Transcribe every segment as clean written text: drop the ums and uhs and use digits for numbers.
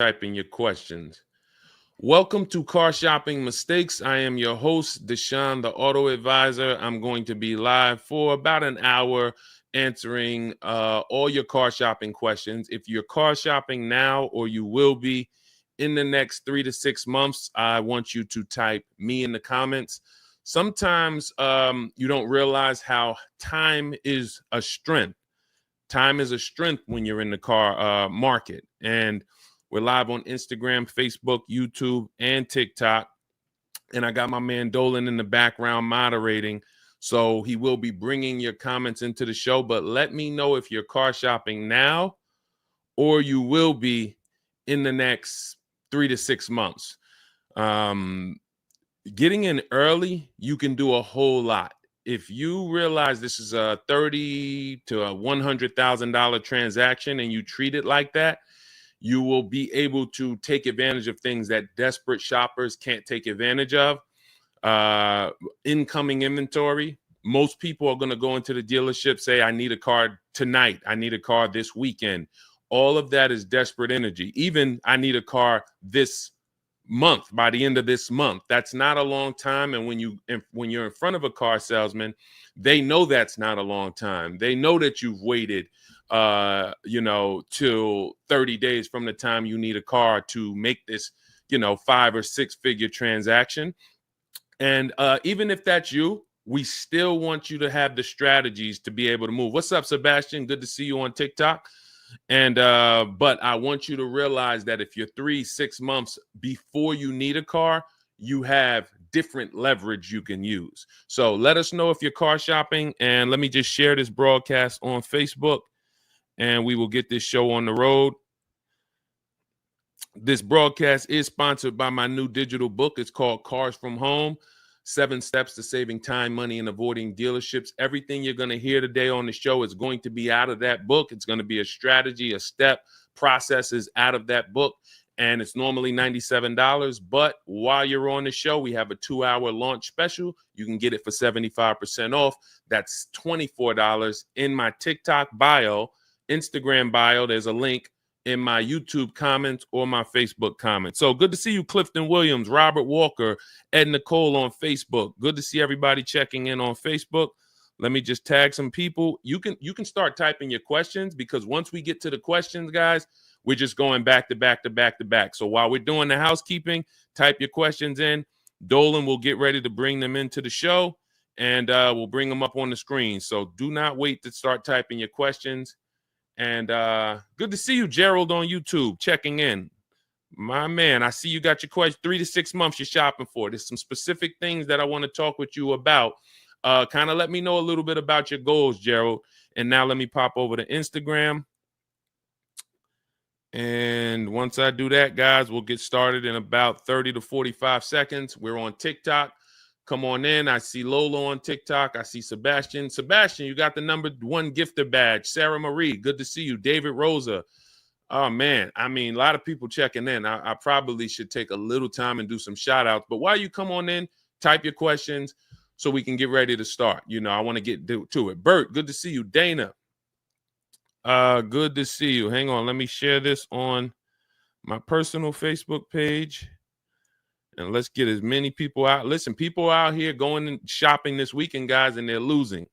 typing your questions. Welcome to Car Shopping Mistakes. I am your host, Deshone the Auto Advisor. I'm going to be live for about an hour answering all your car shopping questions. If you're car shopping now or you will be in the next 3 to 6 months, I want you to type me in the comments. Sometimes you don't realize how time is a strength. Time is a strength when you're in the car market. And we're live on Instagram, Facebook, YouTube, and TikTok. And I got my man Dolan in the background moderating. So he will be bringing your comments into the show. But let me know if you're car shopping now or you will be in the next 3 to 6 months. Getting in early, you can do a whole lot. If you realize this is a $30,000 to a $100,000 transaction and you treat it like that, you will be able to take advantage of things that desperate shoppers can't take advantage of. Incoming inventory. Most people are going to go into the dealership, say, I need a car tonight. I need a car this weekend. All of that is desperate energy. Even I need a car this month, by the end of this month. That's not a long time. And when you're in front of a car salesman, they know that's not a long time. They know that you've waited till 30 days from the time you need a car to make this, 5 or 6 figure transaction. And even if that's you, we still want you to have the strategies to be able to move. What's up, Sebastian? Good to see you on TikTok. And but I want you to realize that if you're 3-6 months before you need a car, you have different leverage you can use. So let us know if you're car shopping, and let me just share this broadcast on Facebook, and we will get this show on the road. This broadcast is sponsored by my new digital book. It's called Cars from Home: 7 Steps to Saving Time, Money, and Avoiding Dealerships. Everything you're going to hear today on the show is going to be out of that book. It's going to be a strategy, a step, processes out of that book. And it's normally $97. But while you're on the show, we have a 2-hour launch special. You can get it for 75% off. That's $24 in my TikTok bio, Instagram bio. There's a link in my YouTube comments or my Facebook comments. So good to see you, Clifton Williams, Robert Walker, Ed Nicole on Facebook. Good to see everybody checking in on Facebook. Let me just tag some people. You can start typing your questions, because once we get to the questions, guys, we're just going back to back to back to back. So while we're doing the housekeeping, type your questions in. Dolan will get ready to bring them into the show, and we'll bring them up on the screen. So do not wait to start typing your questions. And good to see you, Gerald, on YouTube, checking in. My man, I see you got your question. 3 to 6 months you're shopping for. There's some specific things that I want to talk with you about. Kind of let me know a little bit about your goals, Gerald. And now let me pop over to Instagram. And once I do that, guys, we'll get started in about 30 to 45 seconds. We're on TikTok. Come on in. I see Lola on TikTok. I see Sebastian. Sebastian, you got the #1 gifter badge. Sarah Marie, good to see you. David Rosa. Oh, man. I mean, a lot of people checking in. I probably should take a little time and do some shout outs. But while you come on in, type your questions so we can get ready to start. I want to get to it. Bert, good to see you. Dana, good to see you. Hang on. Let me share this on my personal Facebook page. And let's get as many people out. Listen, people out here going and shopping this weekend, guys, and they're losing.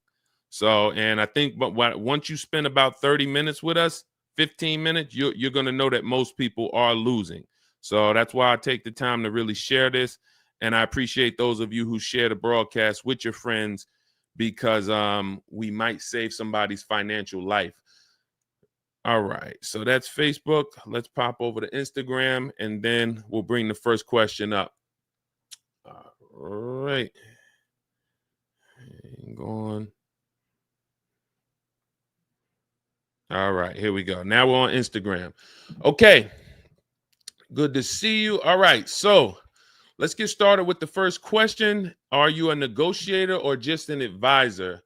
So, and I think once you spend about 30 minutes with us, 15 minutes, you're going to know that most people are losing. So that's why I take the time to really share this. And I appreciate those of you who share the broadcast with your friends, because we might save somebody's financial life. All right, so that's Facebook. Let's pop over to Instagram, and then we'll bring the first question up. All right. Hang on. All right, here we go. Now we're on Instagram. Okay, good to see you. All right, so let's get started with the first question. Are you a negotiator or just an advisor?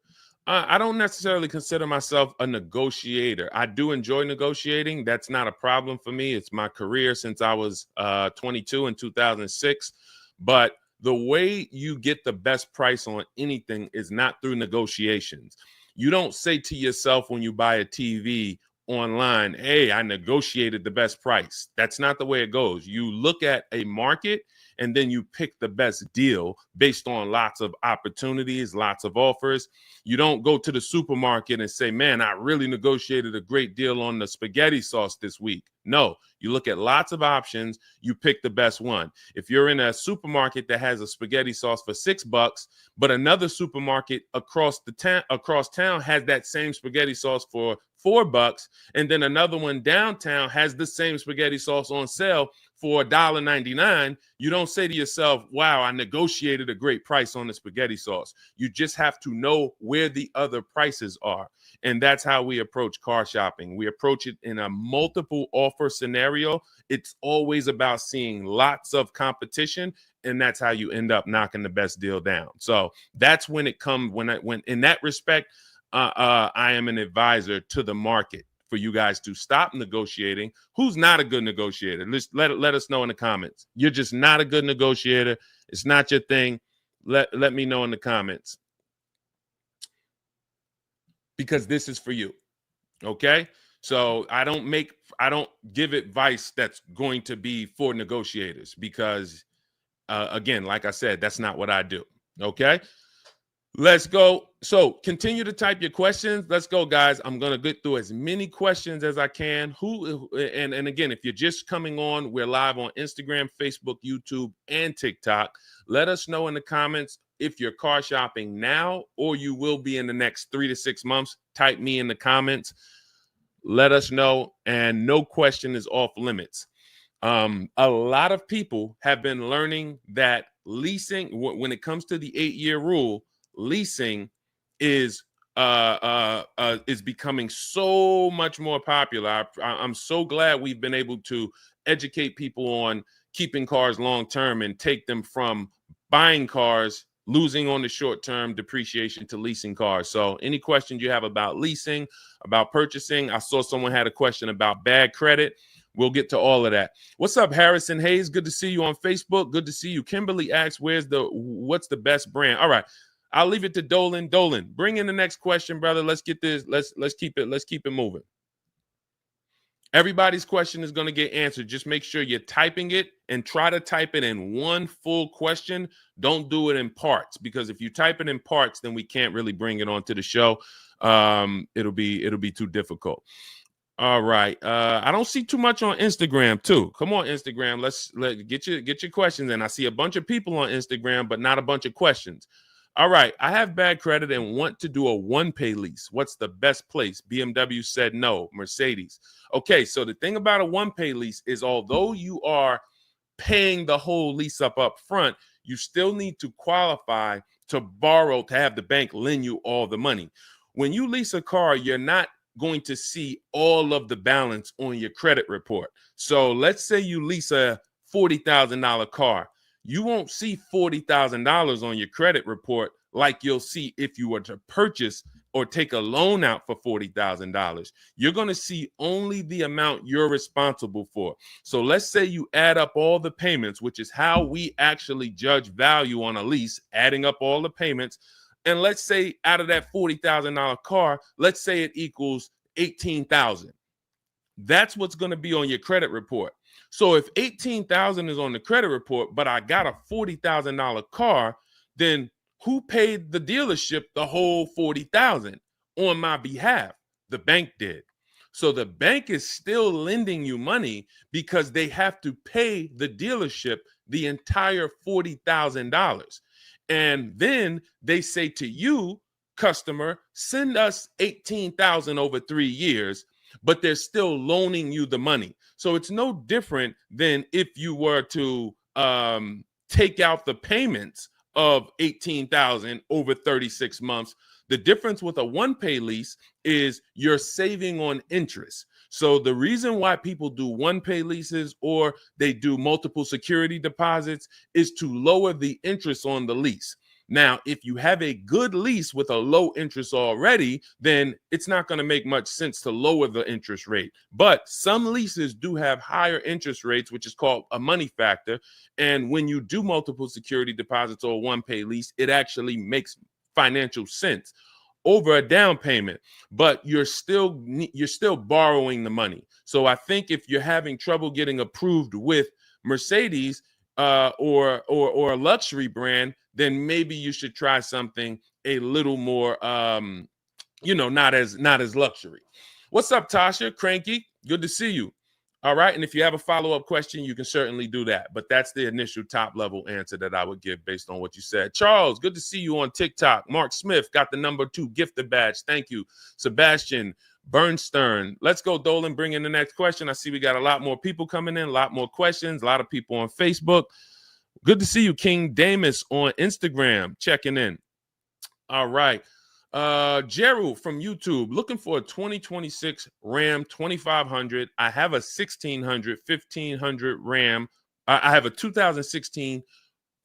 I don't necessarily consider myself a negotiator. I do enjoy negotiating. That's not a problem for me. It's my career since I was 22 in 2006. But the way you get the best price on anything is not through negotiations. You don't say to yourself when you buy a TV online, hey, I negotiated the best price. That's not the way it goes. You look at a market and then you pick the best deal based on lots of opportunities, lots of offers. You don't go to the supermarket and say, man, I really negotiated a great deal on the spaghetti sauce this week. No, you look at lots of options, you pick the best one. If you're in a supermarket that has a spaghetti sauce for $6, but another supermarket across town has that same spaghetti sauce for $4, and then another one downtown has the same spaghetti sauce on sale for $1.99, you don't say to yourself, wow, I negotiated a great price on the spaghetti sauce. You just have to know where the other prices are. And that's how we approach car shopping. We approach it in a multiple offer scenario. It's always about seeing lots of competition, and that's how you end up knocking the best deal down. So that's when it comes, when in that respect, I am an advisor to the market for you guys to stop negotiating. Who's not a good negotiator? Let us know in the comments. You're just not a good negotiator. It's not your thing. Let me know in the comments, because this is for you. Okay? So I don't give advice that's going to be for negotiators, because again, like I said, that's not what I do. Okay? Let's go. So continue to type your questions. Let's go, guys. I'm going to get through as many questions as I can. And again, if you're just coming on, we're live on Instagram, Facebook, YouTube, and TikTok. Let us know in the comments if you're car shopping now or you will be in the next 3 to 6 months. Type me in the comments. Let us know. And no question is off limits. A lot of people have been learning that leasing, when it comes to the 8-year rule, leasing is becoming so much more popular. I'm so glad we've been able to educate people on keeping cars long term and take them from buying cars, losing on the short term depreciation, to leasing cars. So any questions you have about leasing, about purchasing, I saw someone had a question about bad credit. We'll get to all of that. What's up, Harrison Hayes? Good to see you on Facebook. Good to see you. Kimberly asks, what's the best brand? All right. I'll leave it to Dolan. Dolan, bring in the next question, brother. Let's get this. Let's keep it moving. Everybody's question is going to get answered. Just make sure you're typing it and try to type it in one full question. Don't do it in parts, because if you type it in parts, then we can't really bring it onto the show. It'll be too difficult. All right. I don't see too much on Instagram too. Come on, Instagram. Let's get your questions in. I see a bunch of people on Instagram, but not a bunch of questions. All right. I have bad credit and want to do a one-pay lease. What's the best place? BMW said no. Mercedes. Okay. So the thing about a one-pay lease is, although you are paying the whole lease up front, you still need to qualify to borrow, to have the bank lend you all the money. When you lease a car, you're not going to see all of the balance on your credit report. So let's say you lease a $40,000 car. You won't see $40,000 on your credit report like you'll see if you were to purchase or take a loan out for $40,000. You're going to see only the amount you're responsible for. So let's say you add up all the payments, which is how we actually judge value on a lease, adding up all the payments. And let's say out of that $40,000 car, let's say it equals $18,000. That's what's going to be on your credit report. So if $18,000 is on the credit report, but I got a $40,000 car, then who paid the dealership the whole $40,000 on my behalf? The bank did. So the bank is still lending you money because they have to pay the dealership the entire $40,000. And then they say to you, customer, send us $18,000 over 3 years, but they're still loaning you the money. So it's no different than if you were to take out the payments of $18,000 over 36 months. The difference with a one-pay lease is you're saving on interest. So the reason why people do one-pay leases or they do multiple security deposits is to lower the interest on the lease. Now, if you have a good lease with a low interest already, then it's not going to make much sense to lower the interest rate. But some leases do have higher interest rates, which is called a money factor. And when you do multiple security deposits or one-pay lease, it actually makes financial sense. over a down payment, but you're still borrowing the money. So I think if you're having trouble getting approved with Mercedes or a luxury brand, then maybe you should try something a little more not as luxury. What's up, Tasha? Cranky, good to see you. All right, and if you have a follow-up question, you can certainly do that. But that's the initial top-level answer that I would give based on what you said. Charles, good to see you on TikTok. Mark Smith got the #2 gifted badge. Thank you. Sebastian Bernstern. Let's go, Dolan. Bring in the next question. I see we got a lot more people coming in, a lot more questions, a lot of people on Facebook. Good to see you, King Damus, on Instagram, checking in. All right. Gerald from YouTube, looking for a 2026 Ram 2500. I have a 1600 1500 Ram. I have a 2016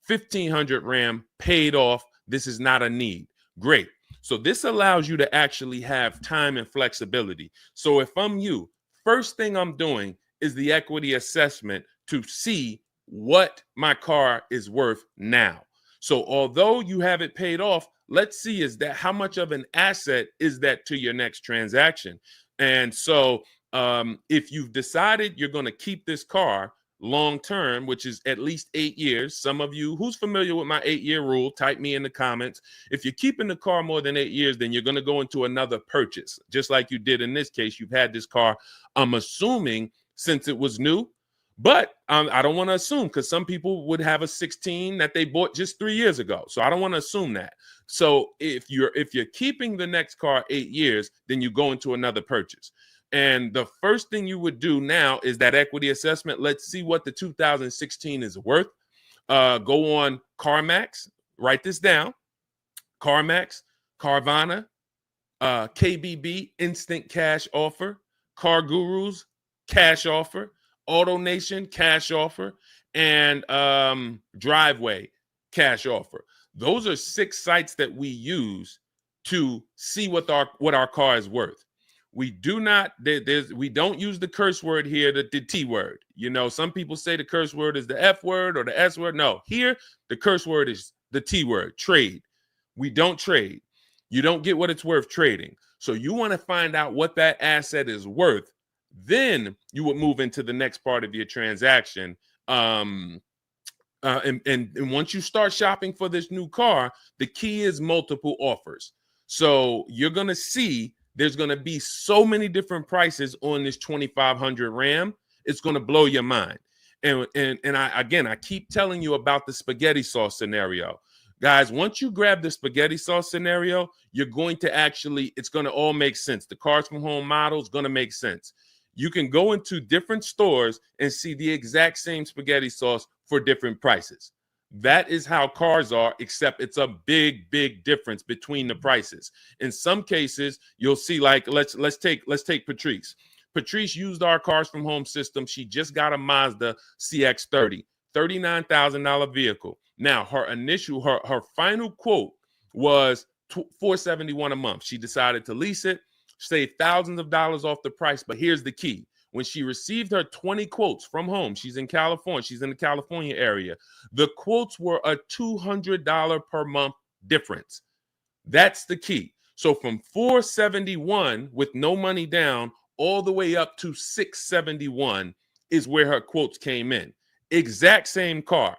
1500 Ram paid off. This is not a need. Great. So this allows you to actually have time and flexibility. So if I'm you, first thing I'm doing is the equity assessment to see what my car is worth now. So although you have it paid off, let's see how much of an asset is that to your next transaction. And so if you've decided you're going to keep this car long term, which is at least 8 years, some of you who's familiar with my 8-year rule, type me in the comments. If you're keeping the car more than 8 years, then you're going to go into another purchase, just like you did in this case. You've had this car, I'm assuming, since it was new. But I don't want to assume, because some people would have a 16 that they bought just 3 years ago. So I don't want to assume that. So if you're keeping the next car 8 years, then you go into another purchase. And the first thing you would do now is that equity assessment. Let's see what the 2016 is worth. Go on CarMax. Write this down. CarMax, Carvana, KBB, Instant Cash Offer, Car Gurus, Cash Offer, Auto Nation, Cash Offer, and Driveway, Cash Offer. Those are 6 sites that we use to see what our car is worth. We do not, we don't use the curse word here, the T word. You know, some people say the curse word is the F word or the S word. No, here the curse word is the T word, trade. We don't trade. You don't get what it's worth trading. So you want to find out what that asset is worth. Then you would move into the next part of your transaction. And once you start shopping for this new car, the key is multiple offers. So you're going to see there's going to be so many different prices on this 2500 Ram. It's going to blow your mind. And I keep telling you about the spaghetti sauce scenario. Guys, once you grab the spaghetti sauce scenario, you're going to it's going to all make sense. The Cars from Home model is going to make sense. You can go into different stores and see the exact same spaghetti sauce for different prices. That is how cars are, except it's a big, big difference between the prices. In some cases, you'll see, like, let's take Patrice. Patrice used our Cars from Home system. She just got a Mazda CX-30, $39,000 vehicle. Now, her final quote was $471 a month. She decided to lease it, save thousands of dollars off the price. But here's the key. When she received her 20 quotes from home, she's in California. She's in the California area. The quotes were a $200 per month difference. That's the key. So from $471 with no money down all the way up to $671 is where her quotes came in. Exact same car.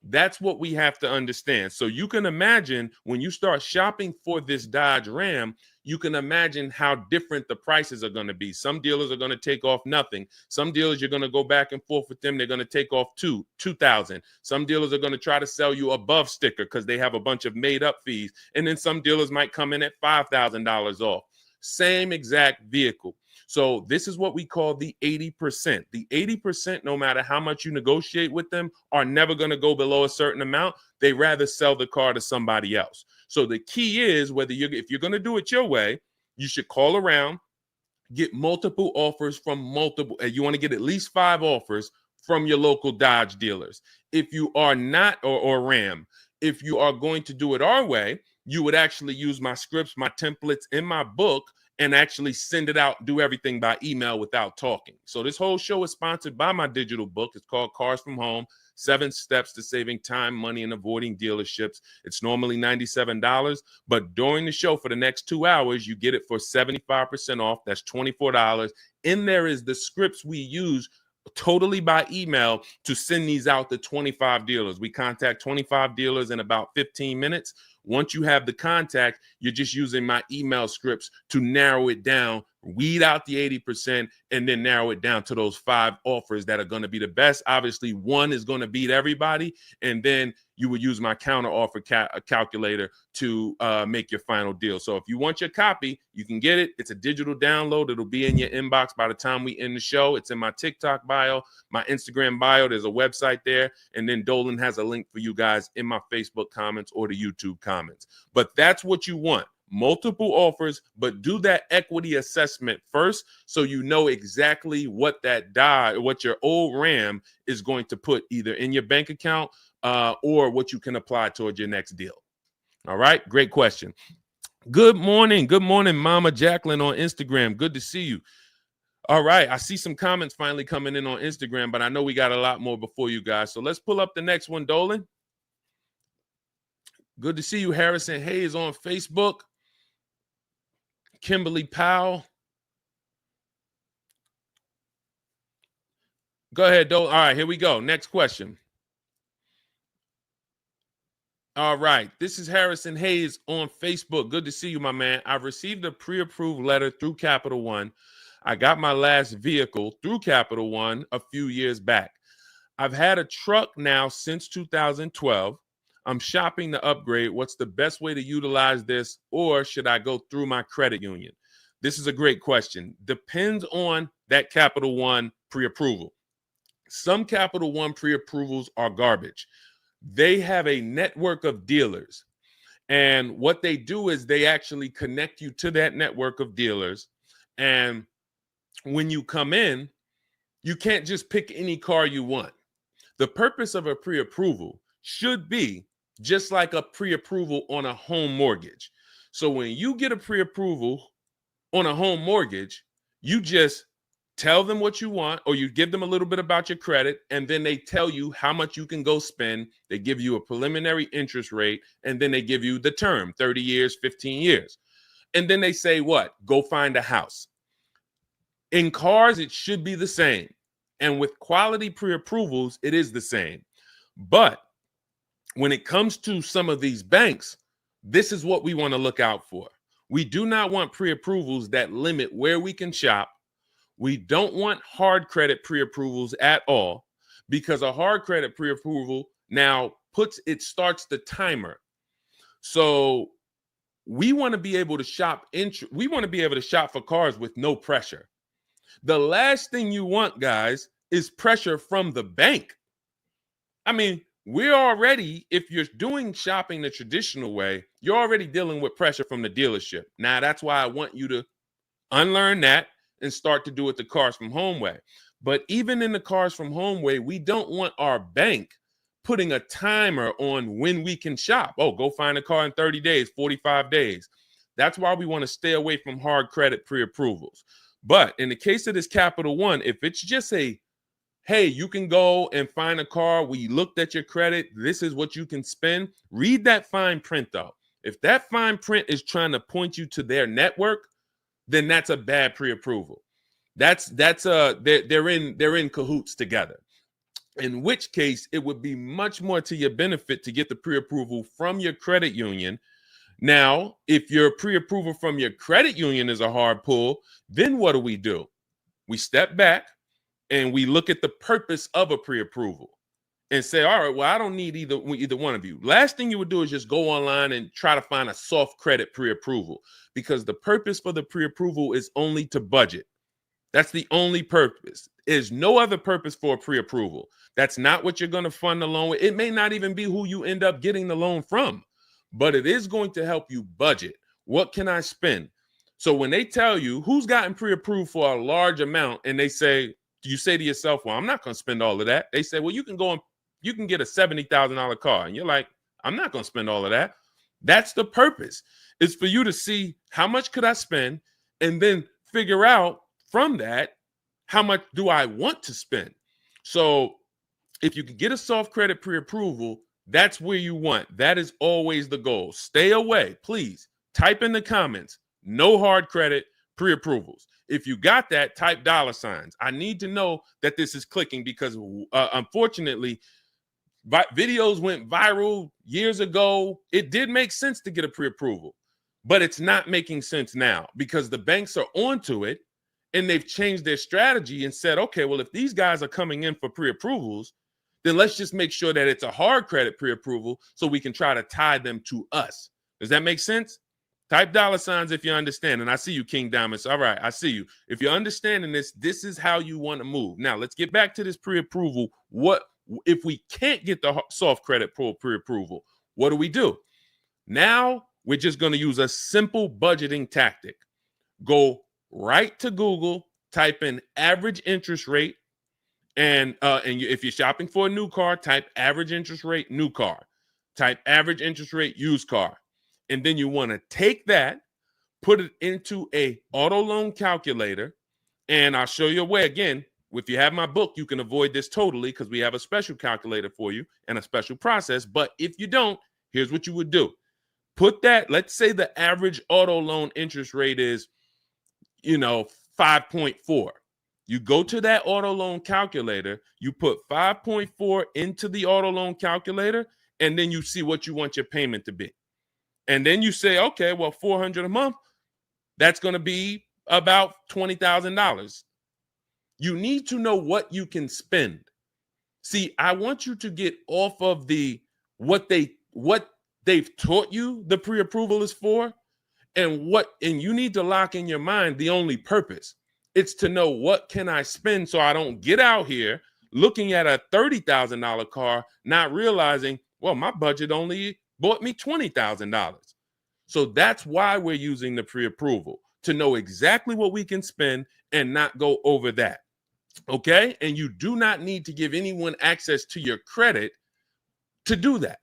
That's what we have to understand. So you can imagine when you start shopping for this Dodge Ram, you can imagine how different the prices are going to be. Some dealers are going to take off nothing. Some dealers, you're going to go back and forth with them. They're going to take off $2,000. Some dealers are going to try to sell you above sticker because they have a bunch of made up fees. And then some dealers might come in at $5,000 off. Same exact vehicle. So this is what we call the 80%. The 80%, no matter how much you negotiate with them, are never going to go below a certain amount. They rather sell the car to somebody else. So the key is if you're going to do it your way, you should call around, get multiple offers from you want to get at least 5 offers from your local Dodge dealers. If you are not, or Ram, if you are going to do it our way, you would actually use my scripts, my templates in my book, and actually send it out, do everything by email without talking. So this whole show is sponsored by my digital book. It's called Cars from Home, 7 Steps to Saving Time, Money, and Avoiding Dealerships. It's normally $97, but during the show for the next 2 hours, you get it for 75% off. That's $24. In there is the scripts we use totally by email to send these out to 25 dealers. We contact 25 dealers in about 15 minutes. Once you have the contact, you're just using my email scripts to narrow it down, weed out the 80%, and then narrow it down to those 5 offers that are going to be the best. Obviously, one is going to beat everybody, and then you would use my counter offer calculator to make your final deal. So if you want your copy, you can get it. It's a digital download. It'll be in your inbox by the time we end the show. It's in my TikTok bio, my Instagram bio. There's a website there. And then Dolan has a link for you guys in my Facebook comments or the YouTube comments. But that's what you want. Multiple offers, but do that equity assessment first so you know exactly what what your old RAM is going to put either in your bank account or what you can apply towards your next deal. All right, great question. Good morning, Mama Jacqueline on Instagram. Good to see you. All right, I see some comments finally coming in on Instagram, but I know we got a lot more before you guys. So let's pull up the next one, Dolan. Good to see you, Harrison Hayes on Facebook. Kimberly Powell. Go ahead, Dolan. All right, here we go. Next question. All right, this is Harrison Hayes on Facebook. Good to see you, my man. I've received a pre-approved letter through Capital One. I got my last vehicle through Capital One a few years back. I've had a truck now since 2012. I'm shopping to upgrade. What's the best way to utilize this, or should I go through my credit union? This is a great question. Depends on that Capital One pre-approval. Some Capital One pre-approvals are garbage. They have a network of dealers, and what they do is they actually connect you to that network of dealers, and when you come in, you can't just pick any car you want. The purpose of a pre-approval should be just like a pre-approval on a home mortgage. So when you get a pre-approval on a home mortgage, you just tell them what you want, or you give them a little bit about your credit, and then they tell you how much you can go spend. They give you a preliminary interest rate, and then they give you the term, 30 years, 15 years. And then they say, what? Go find a house. In cars, it should be the same. And with quality pre-approvals, it is the same. But when it comes to some of these banks, this is what we want to look out for. We do not want pre-approvals that limit where we can shop. We don't want hard credit pre-approvals at all, because a hard credit pre-approval now starts the timer. So we want to be able to shop. We want to be able to shop for cars with no pressure. The last thing you want, guys, is pressure from the bank. I mean, we're already, if you're doing shopping the traditional way, you're already dealing with pressure from the dealership. Now, that's why I want you to unlearn that and start to do it the Cars from Home way. But even in the Cars from Home way, we don't want our bank putting a timer on when we can shop. Oh, go find a car in 30 days, 45 days. That's why we want to stay away from hard credit pre-approvals. But in the case of this Capital One, if it's just hey, you can go and find a car. We looked at your credit. This is what you can spend. Read that fine print, though. If that fine print is trying to point you to their network, then that's a bad pre-approval. They're in cahoots together. In which case, it would be much more to your benefit to get the pre-approval from your credit union. Now, if your pre-approval from your credit union is a hard pull, then what do? We step back and we look at the purpose of a pre-approval and say, all right, well, I don't need either one of you. Last thing you would do is just go online and try to find a soft credit pre-approval, because the purpose for the pre-approval is only to budget. That's the only purpose. There's no other purpose for a pre-approval. That's not what you're going to fund the loan with. It may not even be who you end up getting the loan from, but it is going to help you budget. What can I spend? So when they tell you who's gotten pre-approved for a large amount, and you say to yourself, well, I'm not going to spend all of that. They say, well, you can get a $70,000 car. And you're like, I'm not going to spend all of that. That's the purpose. It's for you to see how much could I spend, and then figure out from that, how much do I want to spend? So if you can get a soft credit pre-approval, that's where you want. That is always the goal. Stay away, please. Type in the comments, no hard credit pre-approvals. If you got that, type $signs. I need to know that this is clicking because unfortunately, videos went viral years ago. It did make sense to get a pre-approval, but it's not making sense now because the banks are onto it and they've changed their strategy and said, okay, well, if these guys are coming in for pre-approvals, then let's just make sure that it's a hard credit pre-approval so we can try to tie them to us. Does that make sense? Type $signs if you understand. And I see you, King Diamonds. All right, I see you. If you're understanding this, this is how you want to move. Now, let's get back to this pre-approval. What if we can't get the soft credit pre-approval? What do? Now, we're just going to use a simple budgeting tactic. Go right to Google, type in average interest rate, and if you're shopping for a new car, type average interest rate, new car. Type average interest rate, used car. And then you want to take that, put it into a auto loan calculator, and I'll show you a way. Again, if you have my book, you can avoid this totally because we have a special calculator for you and a special process. But if you don't, here's what you would do. Put that, let's say the average auto loan interest rate is, 5.4. You go to that auto loan calculator, you put 5.4 into the auto loan calculator, and then you see what you want your payment to be. And then you say, okay, well, $400 a month, that's going to be about $20,000. You need to know what you can spend. See, I want you to get off of what they've taught you the pre-approval is for, and you need to lock in your mind the only purpose. It's to know what can I spend so I don't get out here looking at a $30,000 car, not realizing, well, my budget only bought me $20,000. So that's why we're using the pre-approval, to know exactly what we can spend and not go over that. Okay? And you do not need to give anyone access to your credit to do that.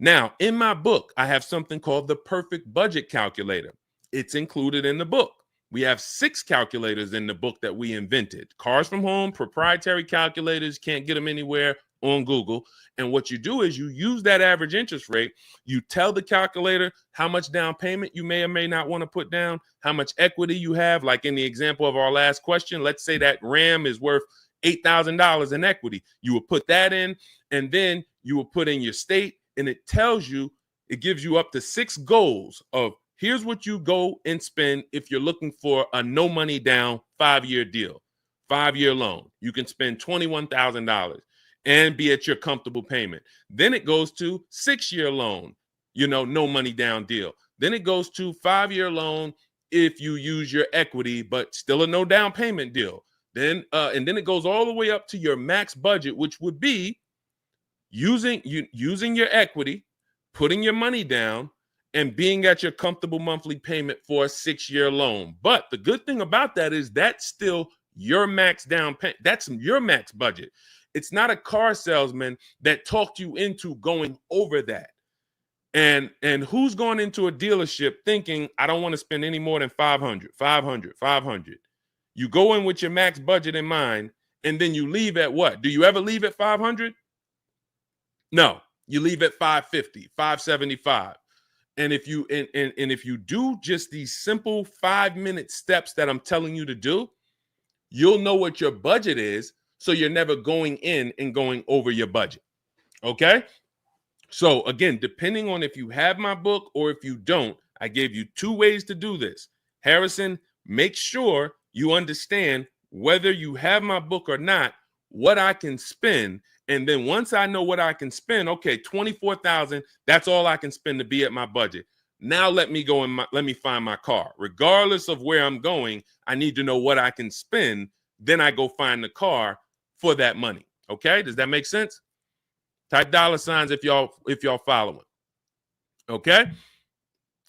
Now, in my book, I have something called the perfect budget calculator. It's included in the book. We have 6 calculators in the book that we invented. Cars from Home, proprietary calculators, can't get them anywhere on Google. And what you do is you use that average interest rate. You tell the calculator how much down payment you may or may not want to put down, how much equity you have. Like in the example of our last question, let's say that RAM is worth $8,000 in equity. You will put that in, and then you will put in your state, and it tells you, it gives you up to 6 goals of here's what you go and spend if you're looking for a no money down 5-year deal, 5-year loan. You can spend $21,000 and be at your comfortable payment. Then it goes to 6-year loan, no money down deal. Then it goes to 5-year loan if you use your equity, but still a no down payment deal. Then and then it goes all the way up to your max budget, which would be using your equity, putting your money down, and being at your comfortable monthly payment for a 6-year loan. But the good thing about that is that's still your max down payment. That's your max budget. It's not a car salesman that talked you into going over that. And who's going into a dealership thinking, I don't want to spend any more than 500. You go in with your max budget in mind, and then you leave at what? Do you ever leave at 500? No, you leave at 550, 575. And if you if you do just these simple 5-minute steps that I'm telling you to do, you'll know what your budget is, so you're never going in and going over your budget. Okay? So again, depending on if you have my book or if you don't, I gave you 2 ways to do this. Harrison, make sure you understand whether you have my book or not, what I can spend. And then once I know what I can spend, okay, $24,000, that's all I can spend to be at my budget. Now let me go and let me find my car. Regardless of where I'm going, I need to know what I can spend. Then I go find the car for that money. Okay, does that make sense? Type $signs if y'all following. Okay,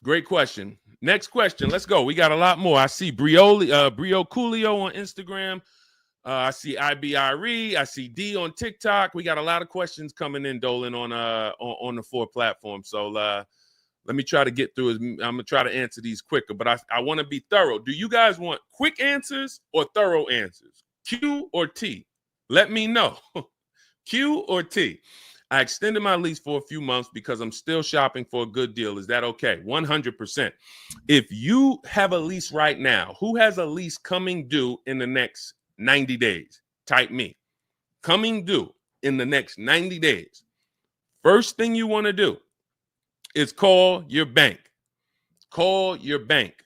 great question. Next question. Let's go. We got a lot more. I see Brio Coolio on Instagram. I see IBIRE. I see D on TikTok. We got a lot of questions coming in, Dolan, on the 4 platforms. So Let me try to get through. I'm going to try to answer these quicker, but I want to be thorough. Do you guys want quick answers or thorough answers? Q or T? Let me know. Q or T? I extended my lease for a few months because I'm still shopping for a good deal. Is that okay? 100%. If you have a lease right now, who has a lease coming due in the next 90 days? Type me. Coming due in the next 90 days. First thing you want to do is call your bank. Call your bank.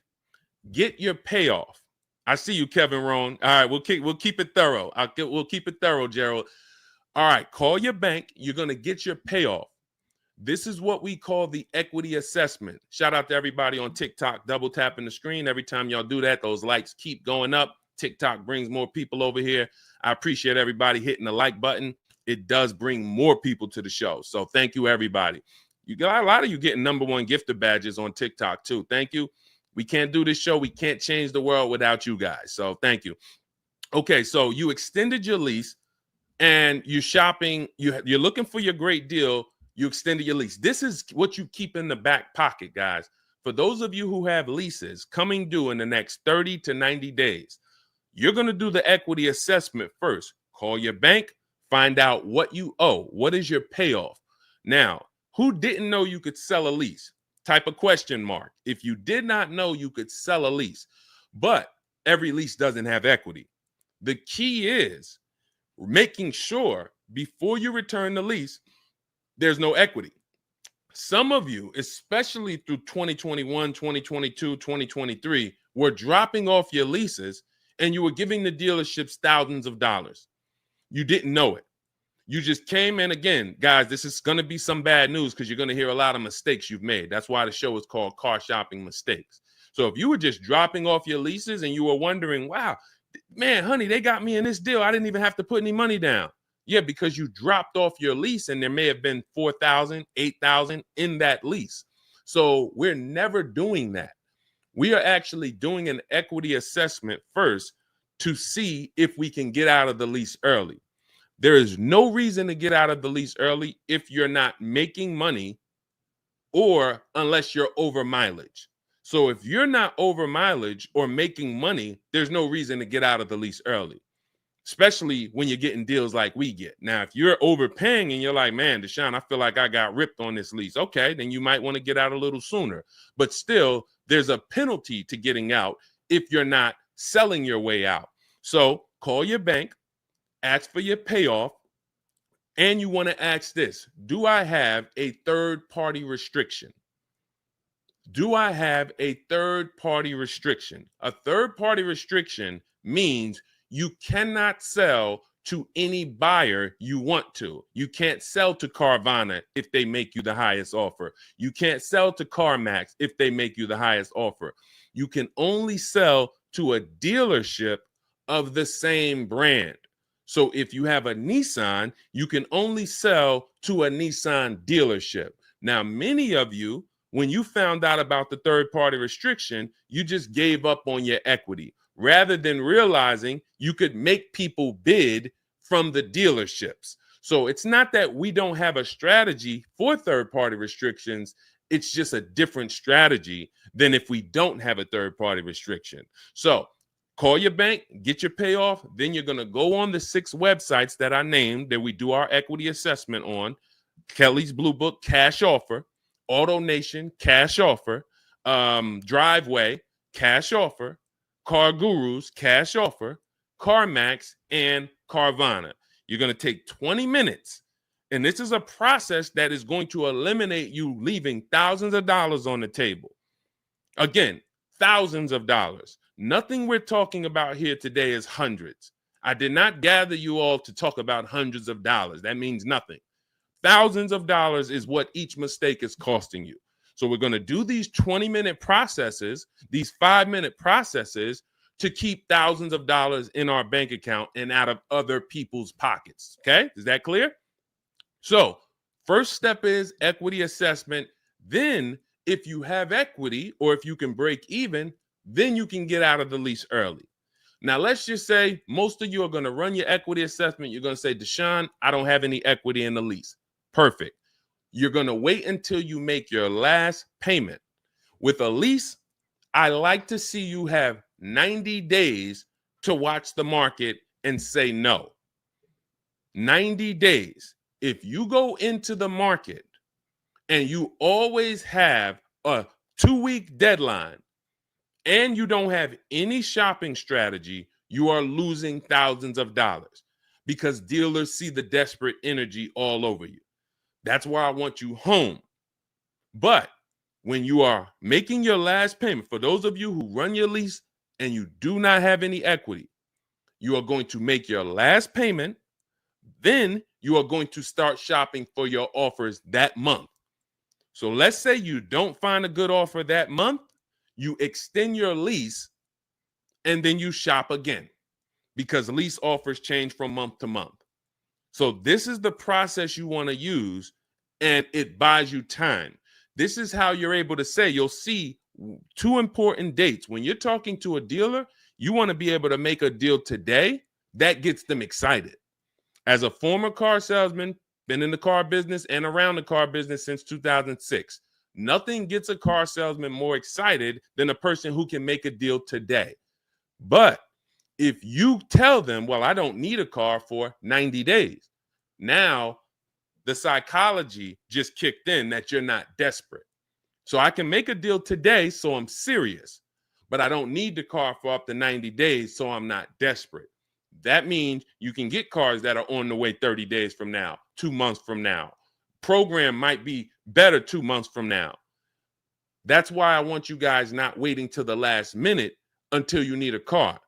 Get your payoff. I see you, Kevin Rohn. All right, we'll keep it thorough. We'll keep it thorough, Gerald. All right, call your bank. You're going to get your payoff. This is what we call the equity assessment. Shout out to everybody on TikTok, double tapping the screen. Every time y'all do that, those likes keep going up. TikTok brings more people over here. I appreciate everybody hitting the like button. It does bring more people to the show. So thank you, everybody. You got a lot of you getting #1 gifter badges on TikTok too. Thank you. We can't do this show. We can't change the world without you guys. So thank you. Okay, so you extended your lease and you're shopping. You're looking for your great deal. You extended your lease. This is what you keep in the back pocket, guys. For those of you who have leases coming due in the next 30 to 90 days, you're going to do the equity assessment first. Call your bank, find out what you owe. What is your payoff? Now, who didn't know you could sell a lease? Type a question mark. If you did not know you could sell a lease, but every lease doesn't have equity. The key is making sure before you return the lease, there's no equity. Some of you, especially through 2021, 2022, 2023, were dropping off your leases and you were giving the dealerships thousands of dollars. You didn't know it. You just came in. Again, guys, this is going to be some bad news because you're going to hear a lot of mistakes you've made. That's why the show is called Car Shopping Mistakes. So if you were just dropping off your leases and you were wondering, wow, man, honey, they got me in this deal. I didn't even have to put any money down. Yeah, because you dropped off your lease and there may have been $4,000, $8,000 in that lease. So we're never doing that. We are actually doing an equity assessment first to see if we can get out of the lease early. There is no reason to get out of the lease early if you're not making money or unless you're over mileage. So if you're not over mileage or making money, there's no reason to get out of the lease early, especially when you're getting deals like we get. Now, if you're overpaying and you're like, man, Deshone, I feel like I got ripped on this lease. Okay, then you might want to get out a little sooner. But still, there's a penalty to getting out if you're not selling your way out. So call your bank, ask for your payoff, and you want to ask this: do I have a third-party restriction? Do I have a third-party restriction? A third-party restriction means you cannot sell to any buyer you want to. You can't sell to Carvana if they make you the highest offer. You can't sell to CarMax if they make you the highest offer. You can only sell to a dealership of the same brand. So if you have a Nissan, you can only sell to a Nissan dealership. Now, many of you, when you found out about the third-party restriction, you just gave up on your equity rather than realizing you could make people bid from the dealerships. So it's not that we don't have a strategy for third-party restrictions. It's just a different strategy than if we don't have a third-party restriction. So call your bank, get your payoff. Then you're going to go on the 6 websites that I named that we do our equity assessment on. Kelly's Blue Book, Cash Offer. Auto Nation, Cash Offer. Driveway, Cash Offer. Car Gurus, Cash Offer. CarMax, and Carvana. You're going to take 20 minutes. And this is a process that is going to eliminate you leaving thousands of dollars on the table. Again, thousands of dollars. Nothing we're talking about here today is hundreds. I did not gather you all to talk about hundreds of dollars. That means nothing. Thousands of dollars is what each mistake is costing you. So we're going to do these 20-minute processes, these 5-minute processes to keep thousands of dollars in our bank account and out of other people's pockets. Okay? Is that clear? So first step is equity assessment. Then if you have equity or if you can break even, then you can get out of the lease early. Now, let's just say most of you are going to run your equity assessment. You're going to say, Deshone, I don't have any equity in the lease. Perfect. You're going to wait until you make your last payment. With a lease, I like to see you have 90 days to watch the market and say no. 90 days. If you go into the market and you always have a 2-week deadline and you don't have any shopping strategy, you are losing thousands of dollars because dealers see the desperate energy all over you. That's why I want you home. But when you are making your last payment, for those of you who run your lease and you do not have any equity, you are going to make your last payment. Then you are going to start shopping for your offers that month. So let's say you don't find a good offer that month, you extend your lease and then you shop again because lease offers change from month to month. So this is the process you want to use, and it buys you time. This is how you're able to say, you'll see 2 important dates. When you're talking to a dealer, you want to be able to make a deal today that gets them excited. As a former car salesman, been in the car business and around the car business since 2006. Nothing gets a car salesman more excited than a person who can make a deal today. But if you tell them, well, I don't need a car for 90 days, now the psychology just kicked in that you're not desperate. So I can make a deal today, so I'm serious, but I don't need the car for up to 90 days, so I'm not desperate. That means you can get cars that are on the way 30 days from now, 2 months from now. Program might be better 2 months from now. That's why I want you guys not waiting till the last minute until you need a car.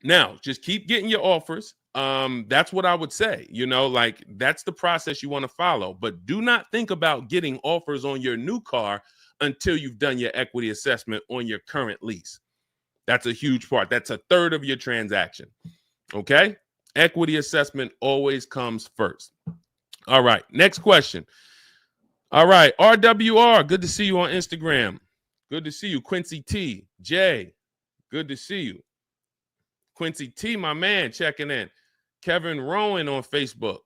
Now, just keep getting your offers. That's what I would say. Like that's the process you want to follow. But do not think about getting offers on your new car until you've done your equity assessment on your current lease. That's a huge part. That's a third of your transaction. Okay? Equity assessment always comes first. All right. Next question. All right. RWR, good to see you on Instagram. Good to see you. Quincy T. Jay, good to see you. Quincy T, my man, checking in. Kevin Rowan on Facebook.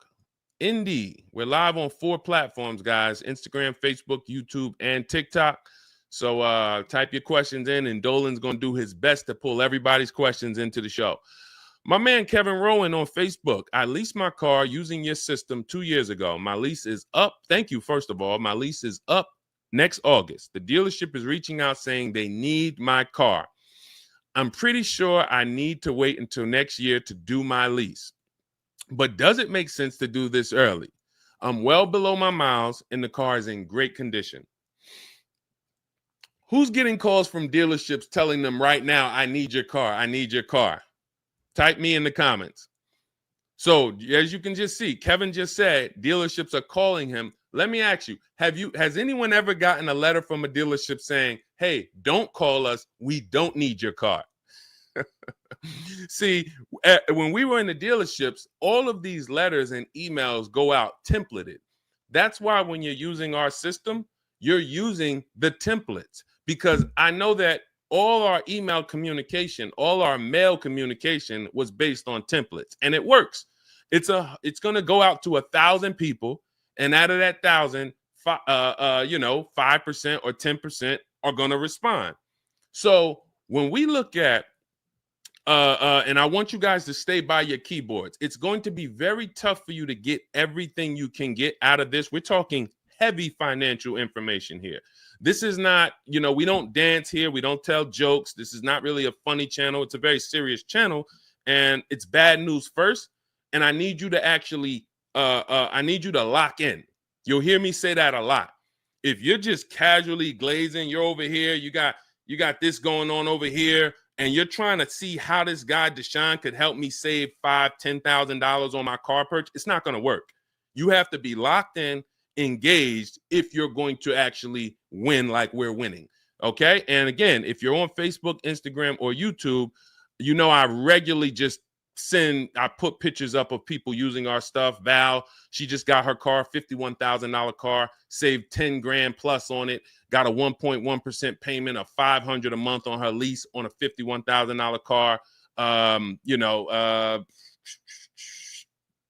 Indy, we're live on 4 platforms, guys. Instagram, Facebook, YouTube, and TikTok. So type your questions in, and Dolan's going to do his best to pull everybody's questions into the show. My man, Kevin Rowan on Facebook. I leased my car using your system 2 years ago. My lease is up. Thank you, first of all. My lease is up next August. The dealership is reaching out saying they need my car. I'm pretty sure I need to wait until next year to do my lease. But does it make sense to do this early? I'm well below my miles and the car is in great condition. Who's getting calls from dealerships telling them right now, I need your car, I need your car? Type me in the comments. So as you can just see, Kevin just said dealerships are calling him. Let me ask you, has anyone ever gotten a letter from a dealership saying, hey, don't call us, we don't need your car? See, when we were in the dealerships, all of these letters and emails go out templated. That's why when you're using our system, you're using the templates, because I know that all our email communication, all our mail communication was based on templates, and it works. It's going to go out to 1,000 people, and out of that 1,000, 5% or 10% are going to respond. So when we look at and I want you guys to stay by your keyboards. It's going to be very tough for you to get everything you can get out of this. We're talking heavy financial information here. This is not, we don't dance here. We don't tell jokes. This is not really a funny channel. It's a very serious channel, and it's bad news first. And I need you to actually, I need you to lock in. You'll hear me say that a lot. If you're just casually glazing, you're over here, you got this going on over here, and you're trying to see how this guy Deshone could help me save $5,000, $10,000 on my car purchase, it's not going to work. You have to be locked in, engaged, if you're going to actually win like we're winning. Okay. And again, if you're on Facebook, Instagram, or YouTube, I regularly just I put pictures up of people using our stuff. Val, she just got her car, $51,000 car, saved 10 grand plus on it, got a 1.1% payment of $500 a month on her lease on a $51,000 car.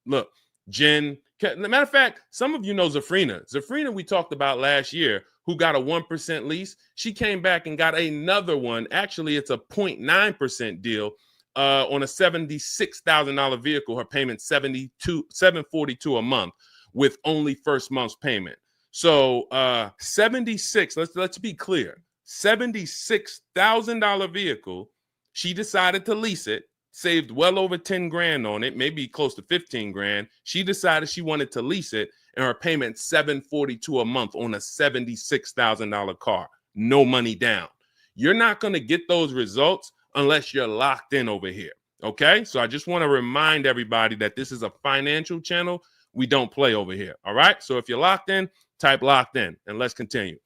Look, Jen. Matter of fact, some of you know Zafrina. Zafrina, we talked about last year, who got a 1% lease. She came back and got another one. Actually, it's a 0.9% deal on a $76,000 vehicle. Her payment $742 a month with only first month's payment. So 76. Let's be clear. $76,000 vehicle. She decided to lease it. Saved well over 10 grand on it, maybe close to 15 grand. She decided she wanted to lease it, and her payment $742 a month on a $76,000 car. No money down. You're not going to get those results unless you're locked in over here. Okay? So I just want to remind everybody that this is a financial channel. We don't play over here. All right? So if you're locked in, type locked in, and let's continue.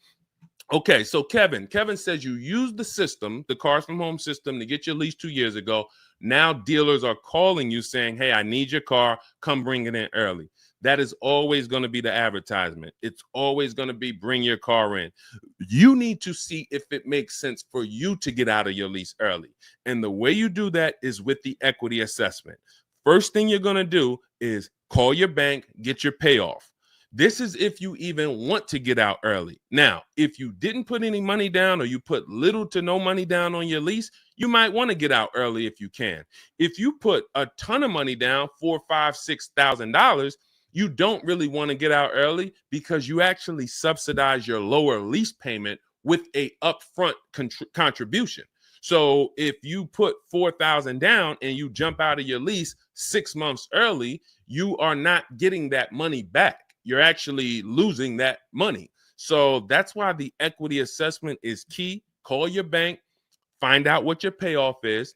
Okay, so Kevin says you used the system, the Cars from Home system, to get your lease 2 years ago. Now dealers are calling you saying, hey, I need your car. Come bring it in early. That is always going to be the advertisement. It's always going to be bring your car in. You need to see if it makes sense for you to get out of your lease early. And the way you do that is with the equity assessment. First thing you're going to do is call your bank, get your payoff. This is if you even want to get out early. Now, if you didn't put any money down or you put little to no money down on your lease, you might want to get out early if you can. If you put a ton of money down, $4,000, $5,000, $6,000, you don't really want to get out early because you actually subsidize your lower lease payment with a upfront contribution. So if you put $4,000 down and you jump out of your lease 6 months early, you are not getting that money back. You're actually losing that money. So that's why the equity assessment is key. Call your bank, find out what your payoff is.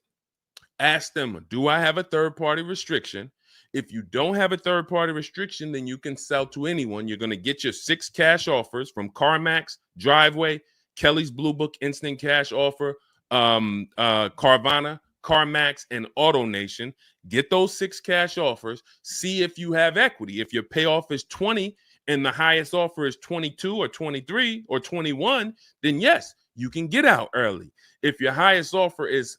Ask them, do I have a third-party restriction? If you don't have a third-party restriction, then you can sell to anyone. You're going to get your 6 cash offers from CarMax, Driveway, Kelly's Blue Book Instant Cash Offer, Carvana, CarMax, and AutoNation. Get those 6 cash offers. See if you have equity. If your payoff is 20 and the highest offer is 22 or 23 or 21, then yes, you can get out early. If your highest offer is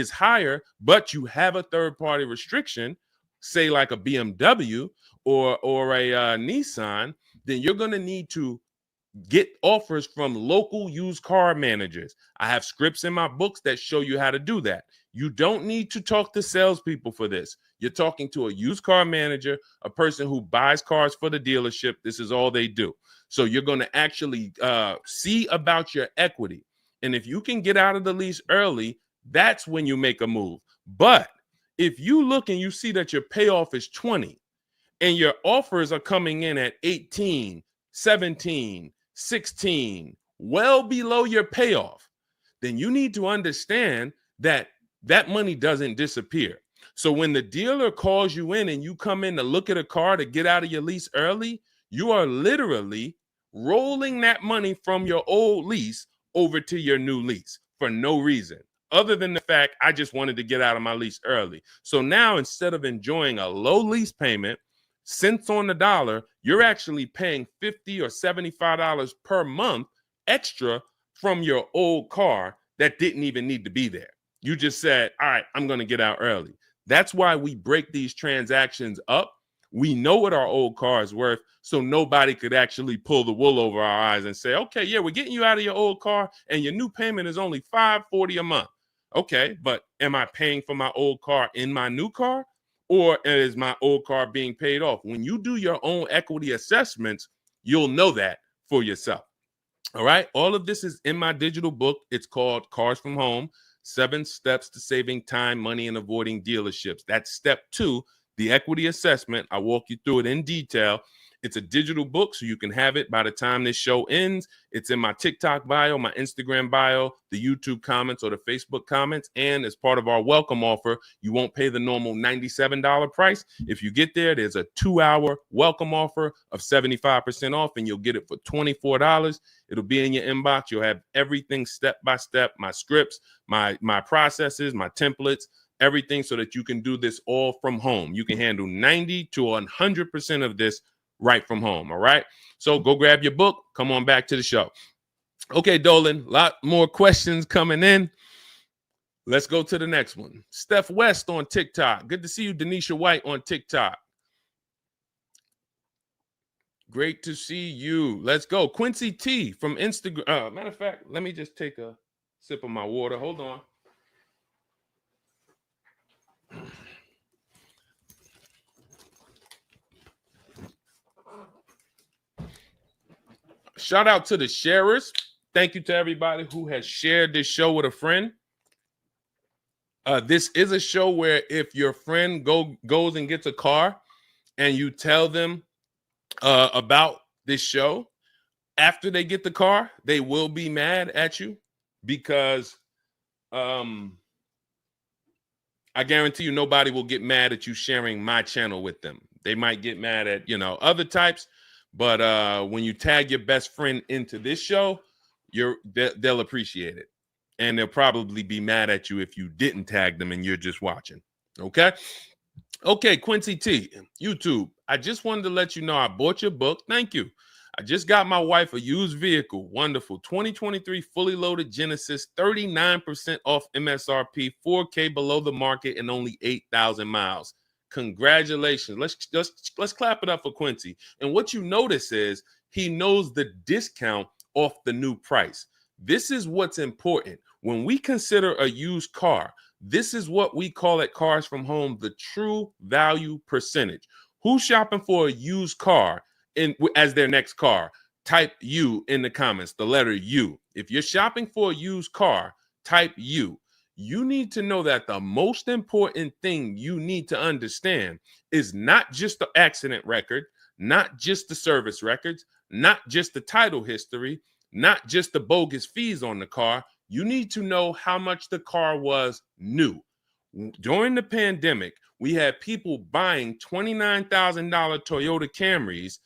higher, but you have a third-party restriction, say like a BMW or a Nissan, then you're going to need to get offers from local used car managers. I have scripts in my books that show you how to do that. You don't need to talk to salespeople for this. You're talking to a used car manager, a person who buys cars for the dealership. This is all they do. So you're going to actually see about your equity. And if you can get out of the lease early, that's when you make a move. But if you look and you see that your payoff is 20 and your offers are coming in at 18, 17, 16, well below your payoff, then you need to understand that that money doesn't disappear. So when the dealer calls you in and you come in to look at a car to get out of your lease early, you are literally rolling that money from your old lease over to your new lease for no reason other than the fact I just wanted to get out of my lease early. So now instead of enjoying a low lease payment, cents on the dollar, you're actually paying $50 or $75 per month extra from your old car that didn't even need to be there. You just said, all right, I'm going to get out early. That's why we break these transactions up. We know what our old car is worth, so nobody could actually pull the wool over our eyes and say, okay, yeah, we're getting you out of your old car and your new payment is only $540 a month. Okay, but am I paying for my old car in my new car? Or is my old car being paid off? When you do your own equity assessments, you'll know that for yourself. All right. All of this is in my digital book. It's called Cars from Home, 7 Steps to Saving Time, Money, and Avoiding Dealerships. That's step 2, the equity assessment. I walk you through it in detail. It's a digital book, so you can have it by the time this show ends. It's in my TikTok bio, my Instagram bio, the YouTube comments, or the Facebook comments. And as part of our welcome offer, you won't pay the normal $97 price. If you get there, there's a 2-hour welcome offer of 75% off, and you'll get it for $24. It'll be in your inbox. You'll have everything step by step, my scripts, my processes, my templates, everything, so that you can do this all from home. You can handle 90 to 100% of this right from home. All right. So go grab your book. Come on back to the show. Okay, Dolan, a lot more questions coming in. Let's go to the next one. Steph West on TikTok. Good to see you, Denisha White, on TikTok. Great to see you. Let's go. Quincy T from Instagram. Matter of fact, let me just take a sip of my water. Hold on. Shout out to the sharers. Thank you to everybody who has shared this show with a friend. This is a show where if your friend goes and gets a car and you tell them about this show, after they get the car, they will be mad at you because I guarantee you nobody will get mad at you sharing my channel with them. They might get mad at, other types, but when you tag your best friend into this show, they'll appreciate it. And they'll probably be mad at you if you didn't tag them and you're just watching. Okay? Okay, Quincy T, YouTube. I just wanted to let you know I bought your book. Thank you. I just got my wife a used vehicle. Wonderful. 2023 fully loaded Genesis, 39% off MSRP, 4K below the market, and only 8,000 miles. Congratulations. Let's clap it up for Quincy. And what you notice is he knows the discount off the new price. This is what's important. When we consider a used car, this is what we call at Cars from Home, the true value percentage. Who's shopping for a used car as their next car? Type U in the comments, the letter U. If you're shopping for a used car, type U. You need to know that the most important thing you need to understand is not just the accident record, not just the service records, not just the title history, not just the bogus fees on the car. You need to know how much the car was new. During the pandemic, we had people buying $29,000 Toyota Camrys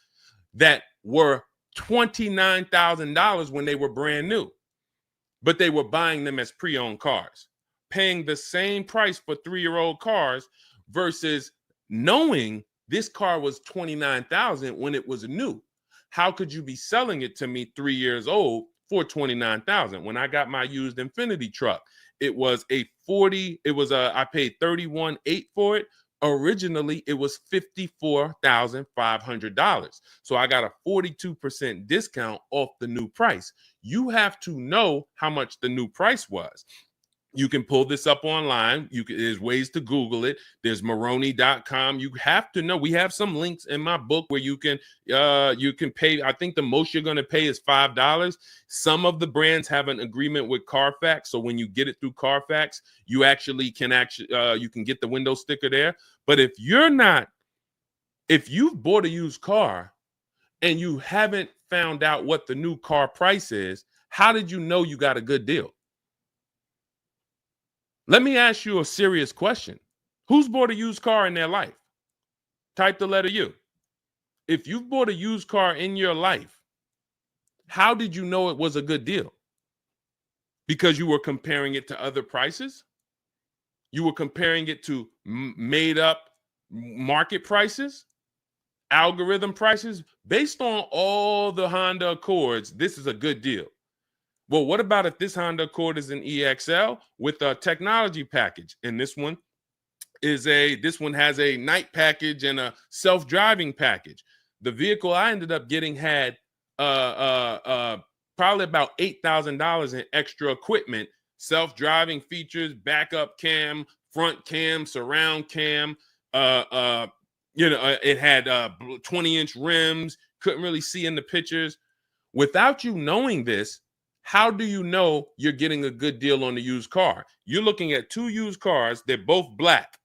that were $29,000 when they were brand new, but they were buying them as pre-owned cars, paying the same price for 3-year-old cars versus knowing this car was $29,000 when it was new. How could you be selling it to me 3 years old for $29,000? When I got my used Infinity truck, it was I paid $31,800 for it. Originally, it was $54,500. So I got a 42% discount off the new price. You have to know how much the new price was. You can pull this up online. There's ways to Google it. There's Maroni.com. You have to know. We have some links in my book where you can pay. I think the most you're going to pay is $5. Some of the brands have an agreement with Carfax, so when you get it through Carfax, you can get the window sticker there. But if you've bought a used car and you haven't found out what the new car price is, how did you know you got a good deal? Let me ask you a serious question. Who's bought a used car in their life? Type the letter U. If you've bought a used car in your life, how did you know it was a good deal? Because you were comparing it to other prices? You were comparing it to made up market prices? Algorithm prices? Based on all the Honda Accords, this is a good deal. Well, what about if this Honda Accord is an EXL with a technology package? And this one has a night package and a self-driving package. The vehicle I ended up getting had probably about $8,000 in extra equipment, self-driving features, backup cam, front cam, surround cam. It had 20-inch rims, couldn't really see in the pictures. Without you knowing this, how do you know you're getting a good deal on the used car? You're looking at 2 used cars. They're both black.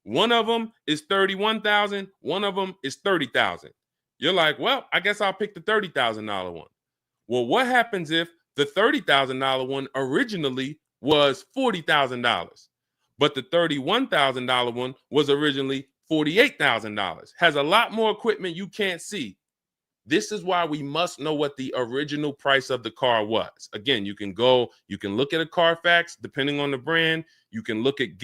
One of them is $31,000. One of them is $30,000. You're like, well, I guess I'll pick the $30,000 one. Well, what happens if the $30,000 one originally was $40,000, but the $31,000 one was originally $48,000? Has a lot more equipment you can't see. This is why we must know what the original price of the car was. Again, you can look at a Carfax, depending on the brand. You can look at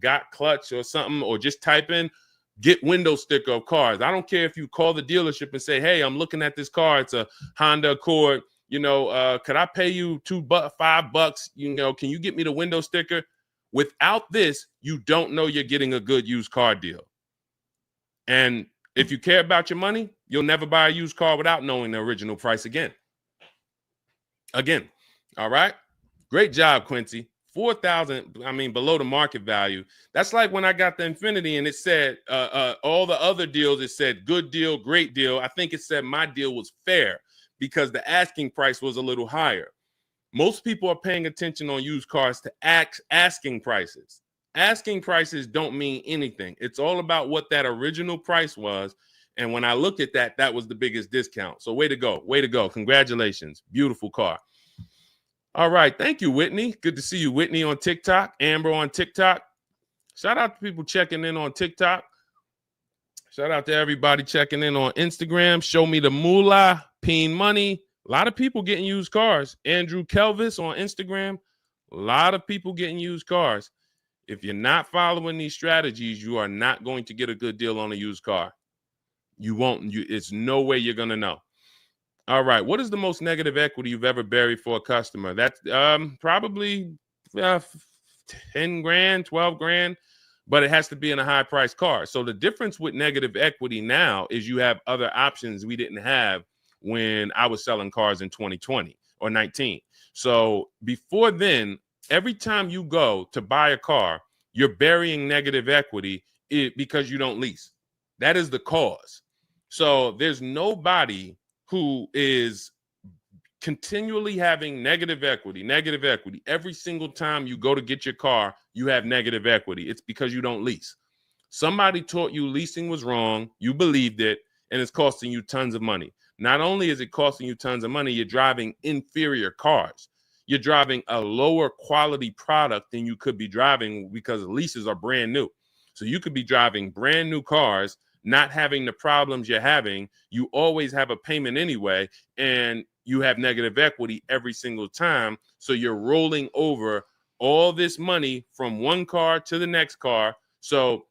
Got Clutch or something, or just type in get window sticker of cars. I don't care if you call the dealership and say, hey, I'm looking at this car. It's a Honda Accord. Could I pay you $5? Can you get me the window sticker? Without this, you don't know you're getting a good used car deal. And If you care about your money, you'll never buy a used car without knowing the original price again. All right? Great job, Quincy. 4,000, I mean, below the market value. That's like when I got the Infinity and it said all the other deals, it said good deal, great deal. I think it said my deal was fair because the asking price was a little higher. Most people are paying attention on used cars to asking prices. Asking prices don't mean anything. It's all about what that original price was. And when I looked at that, that was the biggest discount. So way to go. Way to go. Congratulations. Beautiful car. All right. Thank you, Whitney. Good to see you, Whitney, on TikTok. Amber on TikTok. Shout out to people checking in on TikTok. Shout out to everybody checking in on Instagram. Show me the moolah, Peen Money. A lot of people getting used cars. Andrew Kelvis on Instagram. A lot of people getting used cars. If you're not following these strategies, you are not going to get a good deal on a used car. You won't. It's no way you're going to know. All right. What is the most negative equity you've ever buried for a customer? That's probably 10 grand, 12 grand, but it has to be in a high price car. So the difference with negative equity now is you have other options we didn't have when I was selling cars in 2020 or 19. So before then, every time you go to buy a car, you're burying negative equity because you don't lease. That is the cause. So there's nobody who is continually having negative equity. Every single time you go to get your car, you have negative equity. It's because you don't lease. Somebody taught you leasing was wrong. You believed it, and it's costing you tons of money. Not only is it costing you tons of money, you're driving inferior cars. You're driving a lower quality product than you could be driving because leases are brand new. So you could be driving brand new cars, not having the problems you're having. You always have a payment anyway, and you have negative equity every single time. So you're rolling over all this money from one car to the next car. So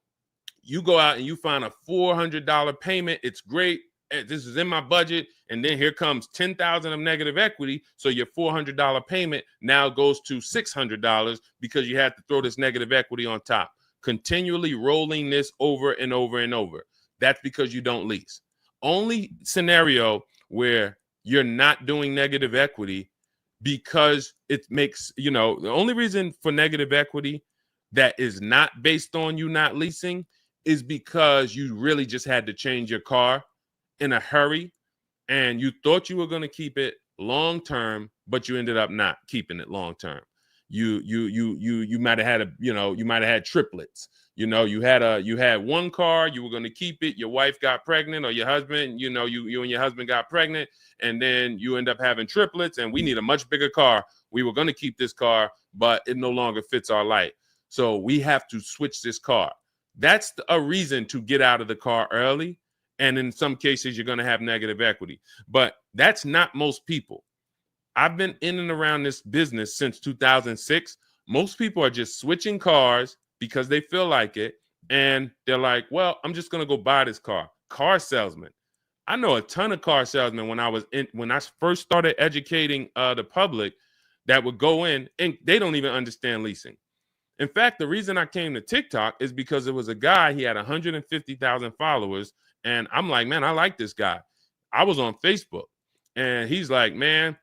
you go out and you find a $400 payment. It's great. This is in my budget. And then here comes 10,000 of negative equity. So your $400 payment now goes to $600 because you had to throw this negative equity on top. Continually rolling this over and over and over. That's because you don't lease. Only scenario where you're not doing negative equity because it makes, the only reason for negative equity that is not based on you not leasing is because you really just had to change your car in a hurry and you thought you were going to keep it long term, but you ended up not keeping it long term. You might have had you might have had triplets. You had one car, you were going to keep it. Your wife got pregnant, or your husband, you and your husband got pregnant, and then you end up having triplets. And we need a much bigger car. We were going to keep this car, but it no longer fits our life. So we have to switch this car. That's a reason to get out of the car early. And in some cases, you're going to have negative equity. But that's not most people. I've been in and around this business since 2006. Most people are just switching cars because they feel like it. And they're like, well, I'm just going to go buy this car. Car salesman. I know a ton of car salesmen when I first started educating the public that would go in and they don't even understand leasing. In fact, the reason I came to TikTok is because it was a guy, he had 150,000 followers. And I'm like, man, I like this guy. I was on Facebook and he's like, man,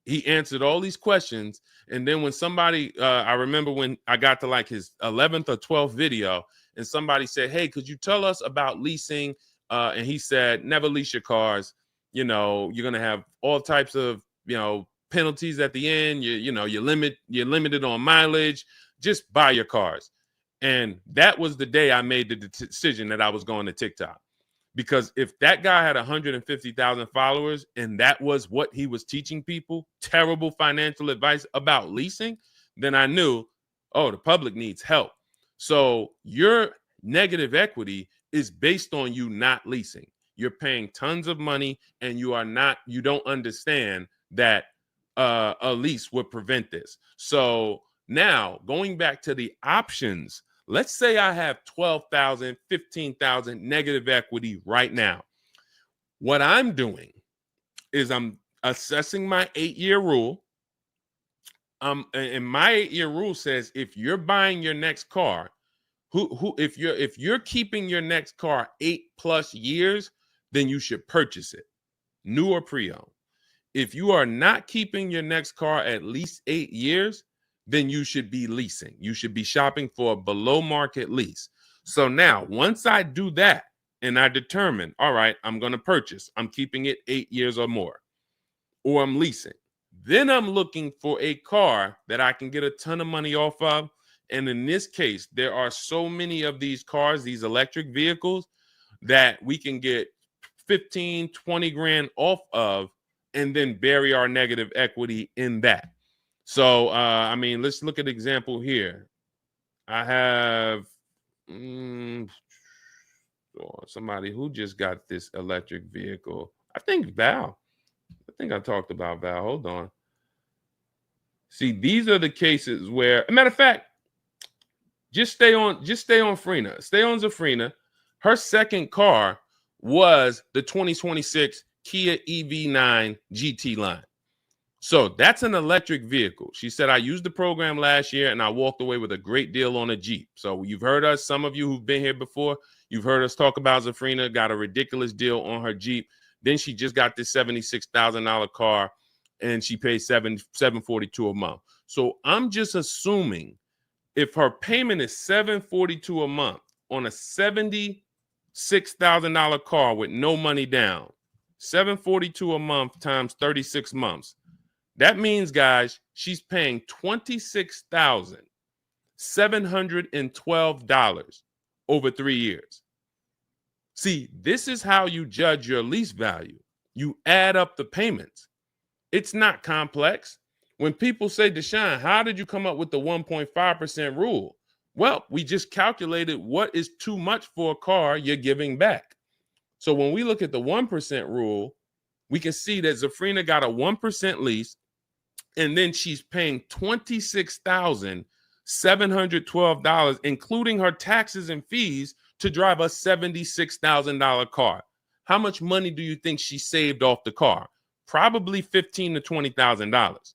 he answered all these questions. And then when somebody, I remember when I got to like his 11th or 12th video and somebody said, hey, could you tell us about leasing? And he said, never lease your cars. You're going to have all types of, penalties at the end. You're limited on mileage. Just buy your cars. And that was the day I made the decision that I was going to TikTok. Because if that guy had 150,000 followers and that was what he was teaching people, terrible financial advice about leasing, then I knew, oh, the public needs help. So your negative equity is based on you not leasing. You're paying tons of money and you don't understand that a lease would prevent this. So now going back to the options, let's say I have 12,000, 15,000 negative equity right now. What I'm doing is I'm assessing my 8-year rule. And my 8-year rule says if you're buying your next car, If you're keeping your next car 8+ years, then you should purchase it, new or pre-owned. If you are not keeping your next car at least 8 years, then you should be leasing. You should be shopping for a below market lease. So now, once I do that and I determine, all right, I'm going to purchase, I'm keeping it 8 years or more, or I'm leasing, then I'm looking for a car that I can get a ton of money off of. And in this case, there are so many of these cars, these electric vehicles, that we can get 15, 20 grand off of and then bury our negative equity in that. So, I mean, let's look at an example here. I have somebody who just got this electric vehicle. I think Val. I think I talked about Val. Hold on. See, these are the cases where, a matter of fact, just stay on Frina. Stay on Zafrina. Her second car was the 2026 Kia EV9 GT line. So that's an electric vehicle. She said, I used the program last year and I walked away with a great deal on a Jeep. So you've heard us, some of you who've been here before, you've heard us talk about Zafrina, got a ridiculous deal on her Jeep. Then she just got this $76,000 car and she pays $742 a month. So I'm just assuming if her payment is $742 a month on a $76,000 car with no money down, $742 a month times 36 months. That means, guys, she's paying $26,712 over 3 years. See, this is how you judge your lease value. You add up the payments. It's not complex. When people say, Deshone, how did you come up with the 1.5% rule? Well, we just calculated what is too much for a car you're giving back. So when we look at the 1% rule, we can see that Zafrina got a 1% lease, and then she's paying $26,712, including her taxes and fees, to drive a $76,000 car. How much money do you think she saved off the car? Probably $15,000 to $20,000.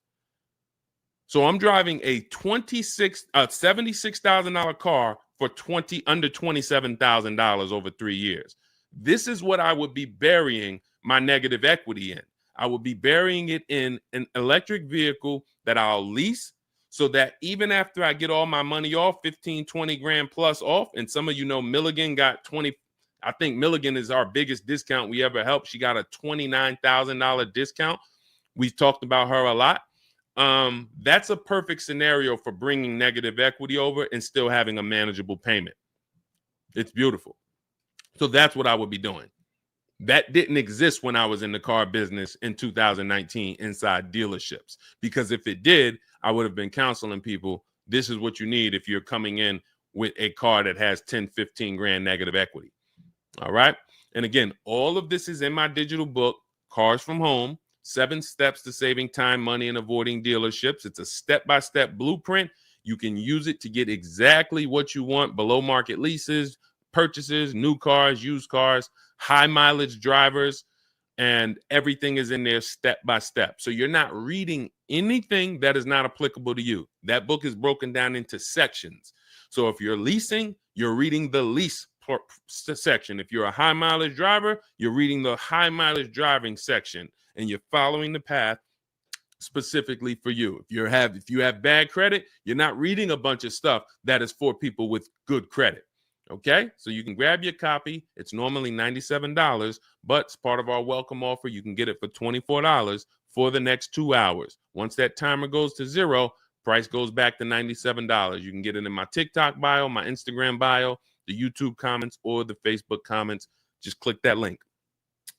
So I'm driving a $76,000 car for under $27,000 over 3 years. This is what I would be burying my negative equity in. I would be burying it in an electric vehicle that I'll lease, so that even after I get all my money off, 15, 20 grand plus off, and some of you know Milligan got 20. I think Milligan is our biggest discount we ever helped. She got a $29,000 discount. We've talked about her a lot. That's a perfect scenario for bringing negative equity over and still having a manageable payment. It's beautiful. So that's what I would be doing. That didn't exist when I was in the car business in 2019 inside dealerships, because if it did, I would have been counseling people. This is what you need if you're coming in with a car that has 10, 15 grand negative equity. All right. And again, all of this is in my digital book, Cars from Home, 7 Steps to Saving Time, Money, and Avoiding Dealerships. It's a step-by-step blueprint. You can use it to get exactly what you want: below market leases, purchases, new cars, used cars, high mileage drivers, and everything is in there step by step. So you're not reading anything that is not applicable to you. That book is broken down into sections. So if you're leasing, you're reading the lease section. If you're a high mileage driver, you're reading the high mileage driving section, and you're following the path specifically for you. If you have bad credit, you're not reading a bunch of stuff that is for people with good credit. Okay, so you can grab your copy. It's normally $97, but it's part of our welcome offer. You can get it for $24 for the next 2 hours. Once that timer goes to 0, price goes back to $97. You can get it in my TikTok bio, my Instagram bio, the YouTube comments, or the Facebook comments. Just click that link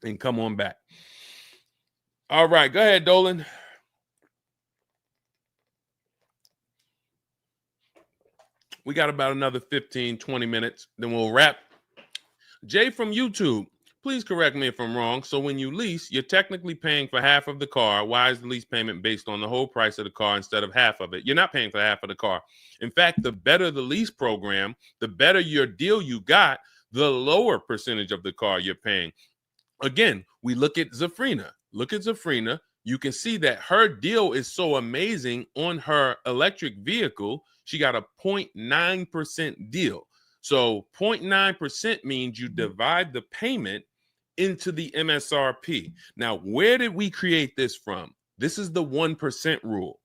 and come on back. All right, go ahead, Dolan. We got about another 15, 20 minutes, then we'll wrap. Jay from YouTube, please correct me if I'm wrong. So when you lease, you're technically paying for half of the car. Why is the lease payment based on the whole price of the car instead of half of it? You're not paying for half of the car. In fact, the better the lease program, the better your deal you got, the lower percentage of the car you're paying. Again, we look at Zafrina. Look at Zafrina. You can see that her deal is so amazing on her electric vehicle. She got a 0.9% deal. So 0.9% means you divide the payment into the MSRP. Now, where did we create this from? This is the 1% rule.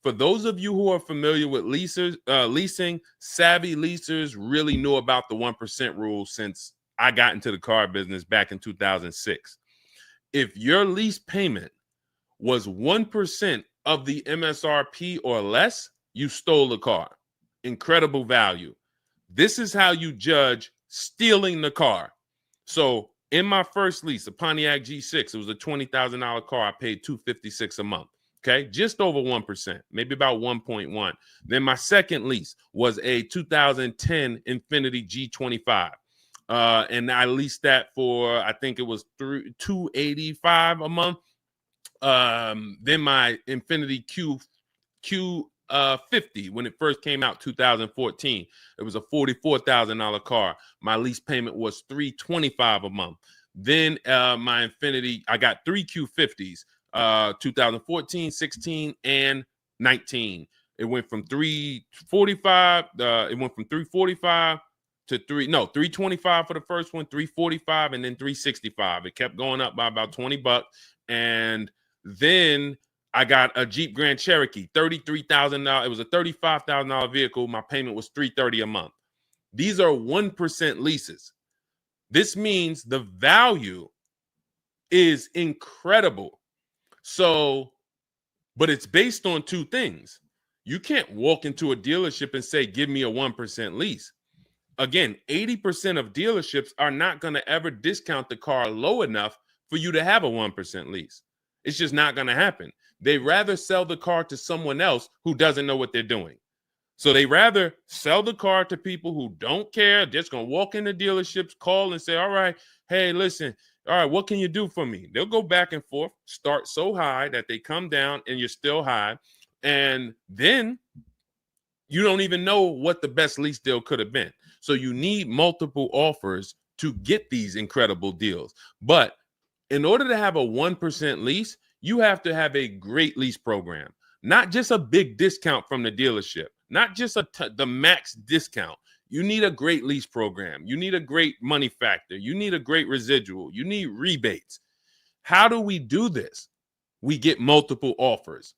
For those of you who are familiar with leasing, savvy leasers really knew about the 1% rule since I got into the car business back in 2006. If your lease payment was 1% of the MSRP or less, you stole the car. Incredible value. This is how you judge stealing the car. So in my first lease, a Pontiac G6, it was a $20,000 car. I paid $256 a month. Okay, just over 1%, maybe about 1.1. Then my second lease was a 2010 Infiniti G25. And I leased that for, I think it was $285 a month. Then my Infiniti Q50, when it first came out, 2014, it was a $44,000 car. My lease payment was $325 a month. Then my Infiniti, I got three Q50s, 2014, 16, and 19. It went from 345. It went from 345 to 325 for the first one, 345, and then 365. It kept going up by about $20. And then I got a Jeep Grand Cherokee, $33,000. It was a $35,000 vehicle. My payment was $330 a month. These are 1% leases. This means the value is incredible. So, but it's based on two things. You can't walk into a dealership and say, give me a 1% lease. Again, 80% of dealerships are not going to ever discount the car low enough for you to have a 1% lease. It's just not going to happen. They rather sell the car to someone else who doesn't know what they're doing. So they rather sell the car to people who don't care, just going to walk into dealerships, call and say, all right, hey, listen, all right, what can you do for me? They'll go back and forth, start so high that they come down and you're still high. And then you don't even know what the best lease deal could have been. So you need multiple offers to get these incredible deals. But in order to have a 1% lease, you have to have a great lease program, not just a big discount from the dealership, not just the max discount. You need a great lease program. You need a great money factor. You need a great residual. You need rebates. How do we do this? We get multiple offers.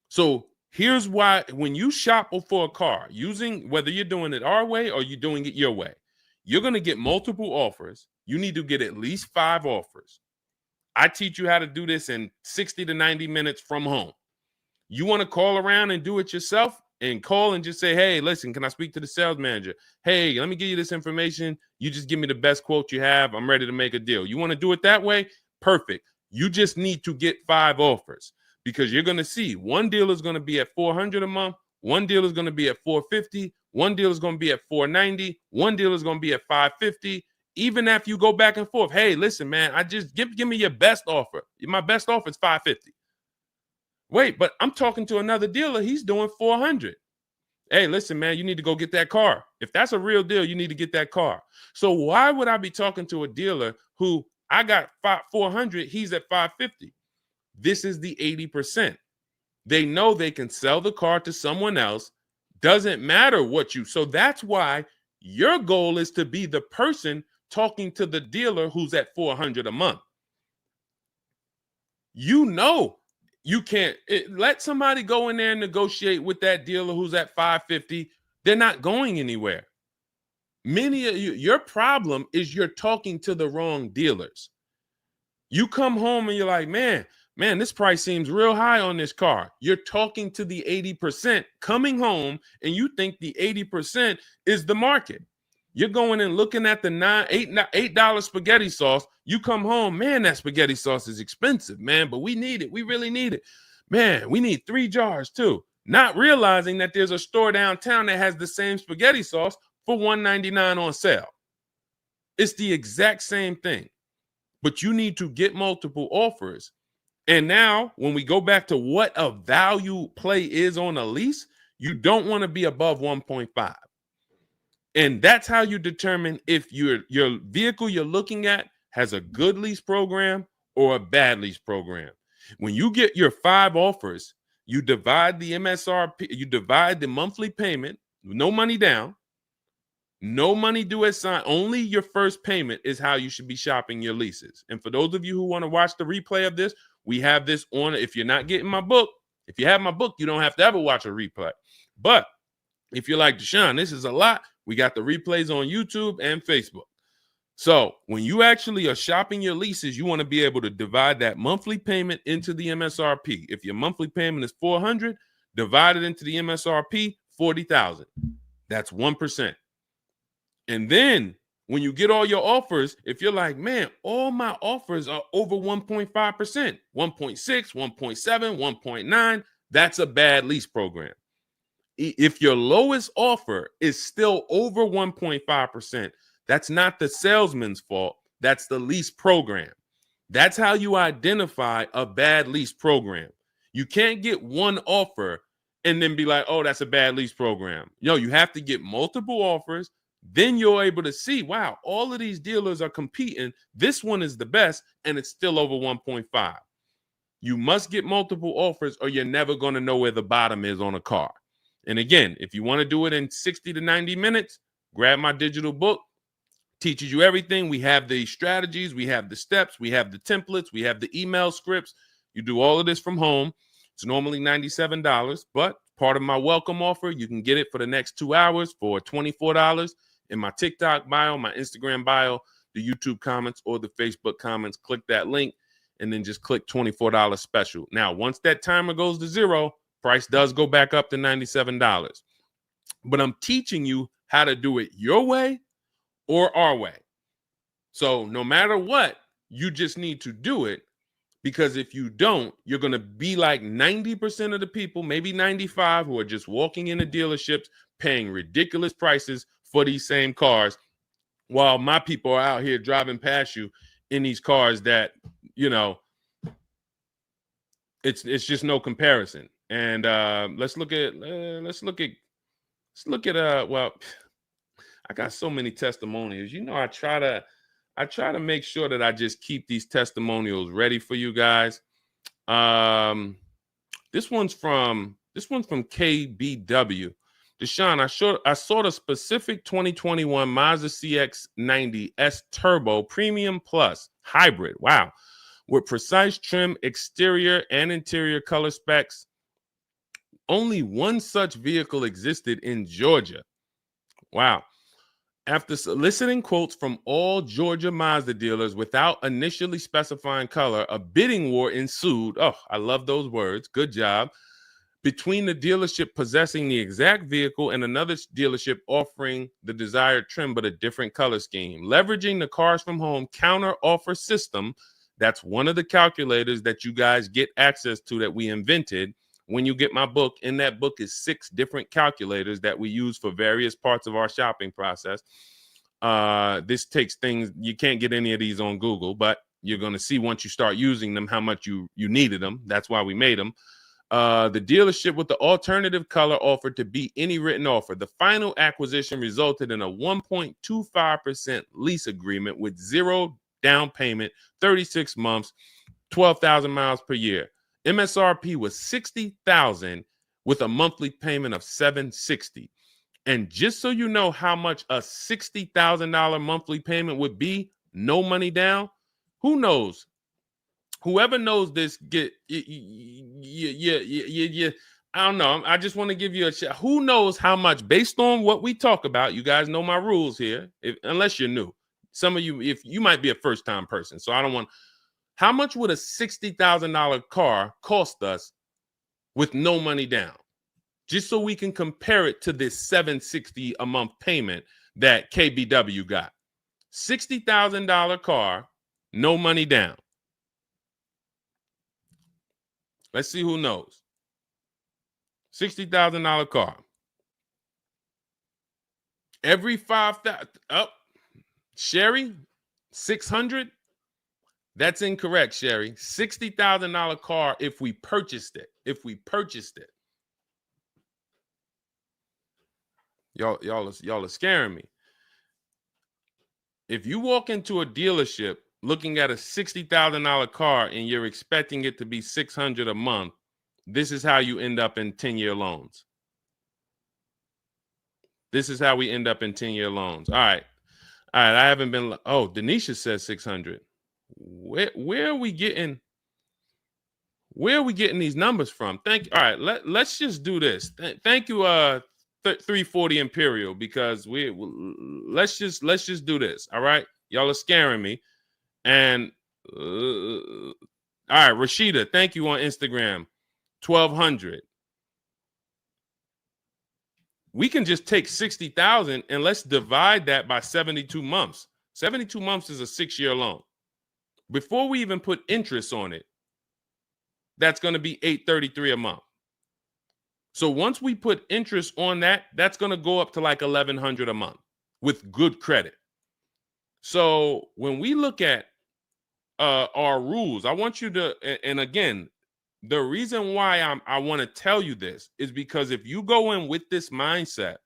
So here's why: when you shop for a car, using whether you're doing it our way or you're doing it your way, you're going to get multiple offers. You need to get at least 5 offers. I teach you how to do this in 60 to 90 minutes from home. You want to call around and do it yourself, and call and just say, hey, listen, can I speak to the sales manager? Hey, let me give you this information. You just give me the best quote you have. I'm ready to make a deal. You want to do it that way? Perfect. You just need to get 5 offers, because you're going to see one deal is going to be at $400 a month. One deal is going to be at $450. One deal is going to be at $490. One deal is going to be at $550. Even after you go back and forth, hey, listen, man, I just give me your best offer. My best offer is $550. Wait, but I'm talking to another dealer. He's doing $400. Hey, listen, man, you need to go get that car. If that's a real deal, you need to get that car. So why would I be talking to a dealer who I got $400, he's at $550? This is the 80%. They know they can sell the car to someone else. Doesn't matter what you. So that's why your goal is to be the person talking to the dealer who's at $400 a month. You know, you can't let somebody go in there and negotiate with that dealer who's at $550. They're not going anywhere. Many of you, your problem is you're talking to the wrong dealers. You come home and you're like, man, this price seems real high on this car. You're talking to the 80% coming home, and you think the 80% is the market. You're going and looking at the $8 spaghetti sauce. You come home, man, that spaghetti sauce is expensive, man, but we need it. We really need it. Man, we need 3 jars too. Not realizing that there's a store downtown that has the same spaghetti sauce for $1.99 on sale. It's the exact same thing, but you need to get multiple offers. And now when we go back to what a value play is on a lease, you don't want to be above 1.5. And that's how you determine if your vehicle you're looking at has a good lease program or a bad lease program. When you get your 5 offers, you divide the MSRP, you divide the monthly payment, no money down, No money due at sign. Only your first payment is how you should be shopping your leases. And for those of you who want to watch the replay of this, we have this on. If you're not getting my book, if you have my book, you don't have to ever watch a replay. But if you're like, Deshone, this is a lot, we got the replays on YouTube and Facebook. So when you actually are shopping your leases, you want to be able to divide that monthly payment into the MSRP. If your monthly payment is $400, divide it into the MSRP, $40,000. That's 1%. And then when you get all your offers, if you're like, man, all my offers are over 1.5%, 1.6, 1.7, 1.9, that's a bad lease program. If your lowest offer is still over 1.5%, that's not the salesman's fault. That's the lease program. That's how you identify a bad lease program. You can't get one offer and then be like, oh, that's a bad lease program. No, you have to get multiple offers. Then you're able to see, wow, all of these dealers are competing. This one is the best, and it's still over 1.5. You must get multiple offers, or you're never going to know where the bottom is on a car. And again, if you want to do it in 60 to 90 minutes, grab my digital book. Teaches you everything. We have the strategies, we have the steps, we have the templates, we have the email scripts. You do all of this from home. It's normally $97, but part of my welcome offer, you can get it for the next 2 hours for $24 in my TikTok bio, my Instagram bio, the YouTube comments, or the Facebook comments. Click that link and then just click $24 special. Now, once that timer goes to zero, price does go back up to $97. But I'm teaching you how to do it your way or our way. So no matter what, you just need to do it, because if you don't, you're going to be like 90% of the people, maybe 95, who are just walking into dealerships paying ridiculous prices for these same cars, while my people are out here driving past you in these cars that, you know, it's just no comparison. And let's look at well, I got so many testimonials. You know, I try to make sure that I just keep these testimonials ready for you guys. This one's from KBW. Deshone, I saw the specific 2021 Mazda CX-90 S Turbo Premium Plus Hybrid. Wow. With precise trim, exterior and interior color specs. Only one such vehicle existed in Georgia. Wow. After soliciting quotes from all Georgia Mazda dealers without initially specifying color, a bidding war ensued. Oh, I love those words. Good job. Between the dealership possessing the exact vehicle and another dealership offering the desired trim but a different color scheme. Leveraging the Cars from Home counter offer system, that's one of the calculators that you guys get access to that we invented. When you get my book, in that book is 6 different calculators that we use for various parts of our shopping process. This takes things, you can't get any of these on Google, but you're going to see once you start using them how much you needed them. That's why we made them. The dealership with the alternative color offered to beat any written offer. The final acquisition resulted in a 1.25% lease agreement with 0 down payment, 36 months, 12,000 miles per year. MSRP was $60,000 with a monthly payment of $760. And just so you know how much a $60,000 monthly payment would be, no money down, who knows? Whoever knows this, I don't know. I just want to give you a shot. Who knows how much, based on what we talk about, you guys know my rules here, unless you're new. Some of you, if you might be a first-time person, so I don't want. How much would a $60,000 car cost us with no money down? Just so we can compare it to this $760 a month payment that KBW got. $60,000 car, no money down. Let's see who knows. $60,000 car. Every 5,000 up. Sherry, 600. That's incorrect, Sherry. $60,000 car if we purchased it. Y'all are scaring me. If you walk into a dealership looking at a $60,000 car and you're expecting it to be $600 a month, this is how you end up in 10-year loans. This is how we end up in 10-year loans. All right. I haven't been. Oh, Denisha says 600. Where are we getting? Where are we getting these numbers from? Thank you. All right, let's just do this. Thank you, 340 Imperial, because let's just do this. All right, y'all are scaring me. And all right, Rashida, thank you on Instagram. 1,200. We can just take 60,000 and let's divide that by 72 months. 72 months is a 6-year loan. Before we even put interest on it, that's going to be $833 a month. So once we put interest on that, that's going to go up to like $1,100 a month with good credit. So when we look at our rules, I want you to, and again, the reason why I want to tell you this is because if you go in with this mindset,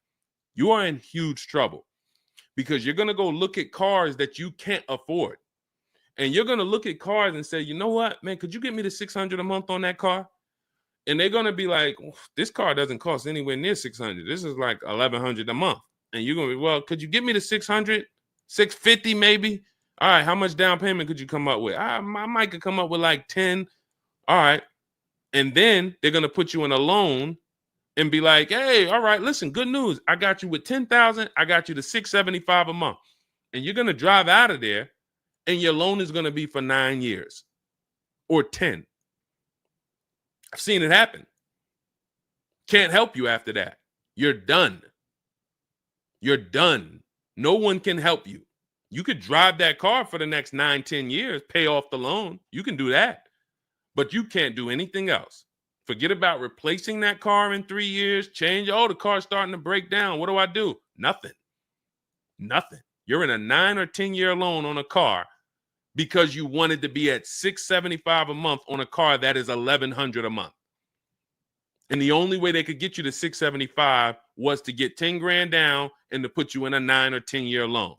you are in huge trouble, because you're going to go look at cars that you can't afford. And you're going to look at cars and say, you know what, man, could you get me the $600 a month on that car? And they're going to be like, this car doesn't cost anywhere near $600. This is like $1,100 a month. And you're going to be, well, could you get me the $600, $650 maybe? All right, how much down payment could you come up with? I might could come up with like 10. All right. And then they're going to put you in a loan and be like, hey, all right, listen, good news. I got you with 10,000. I got you to $675 a month. And you're going to drive out of there and your loan is going to be for 9 years or 10. I've seen it happen. Can't help you after that. You're done. You're done. No one can help you. You could drive that car for the next 9, 10 years, pay off the loan. You can do that. But you can't do anything else. Forget about replacing that car in 3 years, change. Oh, the car's starting to break down. What do I do? Nothing. Nothing. You're in a 9 or 10-year loan on a car because you wanted to be at $675 a month on a car that is $1,100 a month. And the only way they could get you to $675 was to get 10 grand down and to put you in a 9 or 10-year loan.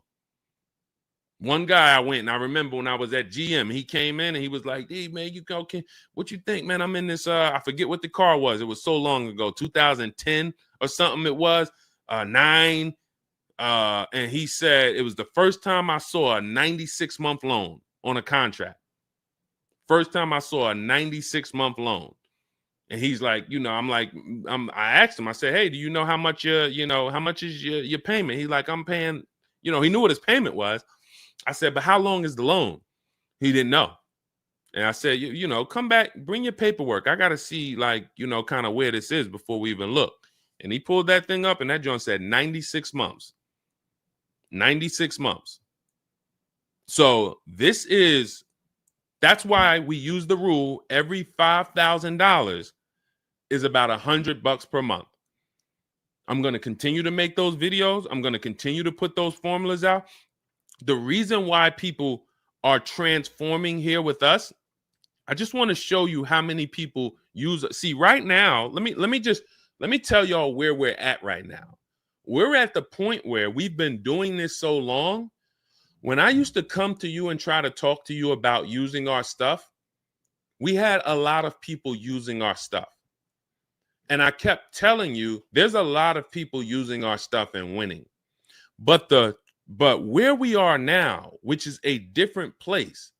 One guy I went, and I remember when I was at GM, he came in and he was like, hey, man, you okay? What you think, man? I'm in this, I forget what the car was. It was so long ago, 2010 or something it was, 9. And he said it was the first time I saw a 96-month loan on a contract. First time I saw a 96-month loan. And he's like, I asked him, I said, hey, do you know how much how much is your payment? He's like, I'm paying, he knew what his payment was. I said, but how long is the loan? He didn't know. And I said, come back, bring your paperwork. I got to see kind of where this is before we even look. And he pulled that thing up and that joint said 96 months. 96 months. So that's why we use the rule every $5,000 is about $100 per month. I'm going to continue to make those videos. I'm going to continue to put those formulas out. The reason why people are transforming here with us, I just want to show you how many people use. See, right now, let me tell y'all where we're at right now. We're at the point where we've been doing this so long. When I used to come to you and try to talk to you about using our stuff, we had a lot of people using our stuff. And I kept telling you, there's a lot of people using our stuff and winning. But where we are now, which is a different place,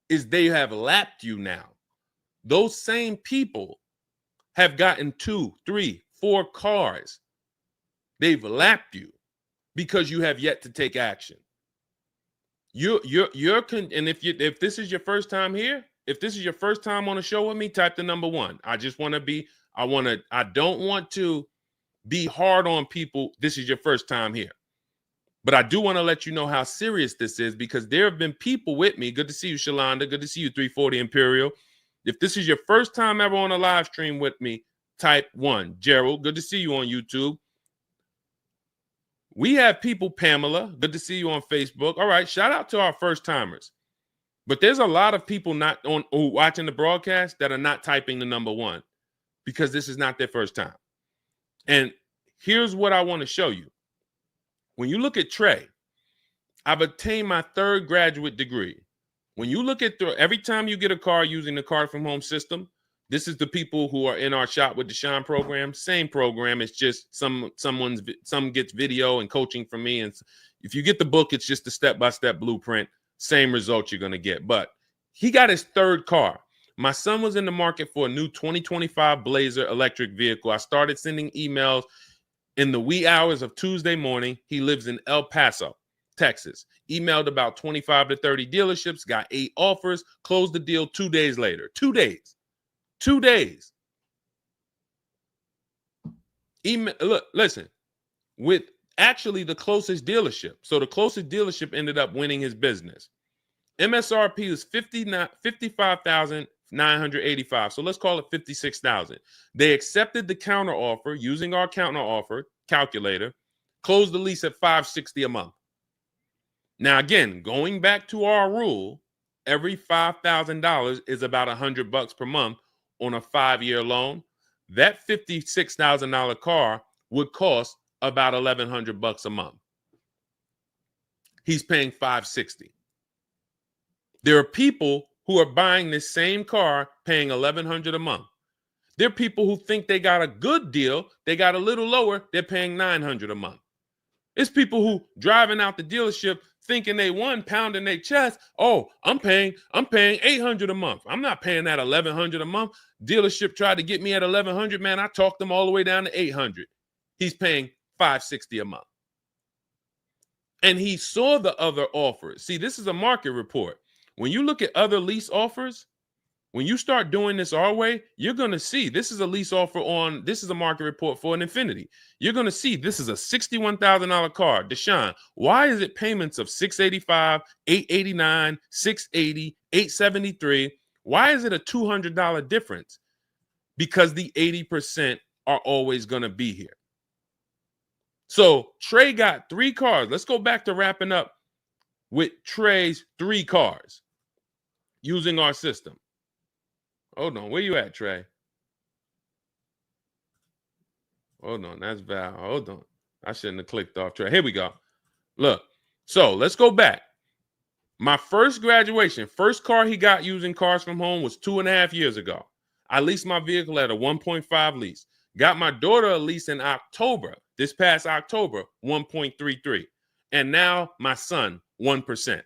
is they have lapped you now. Those same people have gotten 2, 3, 4 cars. They've lapped you because you have yet to take action. And if this is your first time here, if this is your first time on a show with me, type the number 1. I don't want to be hard on people. This is your first time here. But I do want to let you know how serious this is, because there have been people with me. Good to see you, Shalonda. Good to see you, 340 Imperial. If this is your first time ever on a live stream with me, type 1. Gerald, good to see you on YouTube. We have people, Pamela, good to see you on Facebook. All right, shout out to our first timers. But there's a lot of people watching the broadcast that are not typing the number 1 because this is not their first time. And here's what I want to show you. When you look at Trey, I've attained my 3rd graduate degree. When you look at every time you get a car using the Car from Home system, This is the people who are in our Shop with Deshone program. Same program. It's just some gets video and coaching from me. And if you get the book, it's just a step-by-step blueprint. Same results you're going to get. But he got his third car. My son was in the market for a new 2025 Blazer electric vehicle. I started sending emails in the wee hours of Tuesday morning. He lives in El Paso, Texas. Emailed about 25 to 30 dealerships, got 8 offers, closed the deal 2 days later. 2 days. 2 days. Email, look, listen, with actually the closest dealership. So the closest dealership ended up winning his business. MSRP was $55,985. So let's call it $56,000. They accepted the counter offer using our counter offer calculator, closed the lease at $560 a month. Now, again, going back to our rule, every $5,000 is about $100 per month on a 5-year loan. That $56,000 car would cost about $1,100 a month. He's paying $560. There are people who are buying this same car paying $1,100 a month. There are people who think they got a good deal. They got a little lower. They're paying $900 a month. It's people who driving out the dealership thinking they won, pounding their chest. Oh, I'm paying $800 a month. I'm not paying that $1,100 a month. Dealership tried to get me at $1,100, man. I talked them all the way down to $800. He's paying $560 a month. And he saw the other offers. See, this is a market report. When you look at other lease offers, when you start doing this our way, you're going to see this is a lease offer on, this is a market report for an Infiniti. You're going to see this is a $61,000 car. Deshone, why is it payments of $685, $889, $680, $873? Why is it a $200 difference? Because the 80% are always going to be here. So Trey got 3 cars. Let's go back to wrapping up with Trey's 3 cars using our system. Hold on. Where you at, Trey? Hold on. That's Val. Hold on. I shouldn't have clicked off Trey. Here we go. Look. So let's go back. My first graduation, first car he got using Cars from Home was 2.5 years ago. I leased my vehicle at a 1.5 lease. Got my daughter a lease in October, this past October, 1.33. And now my son, 1%.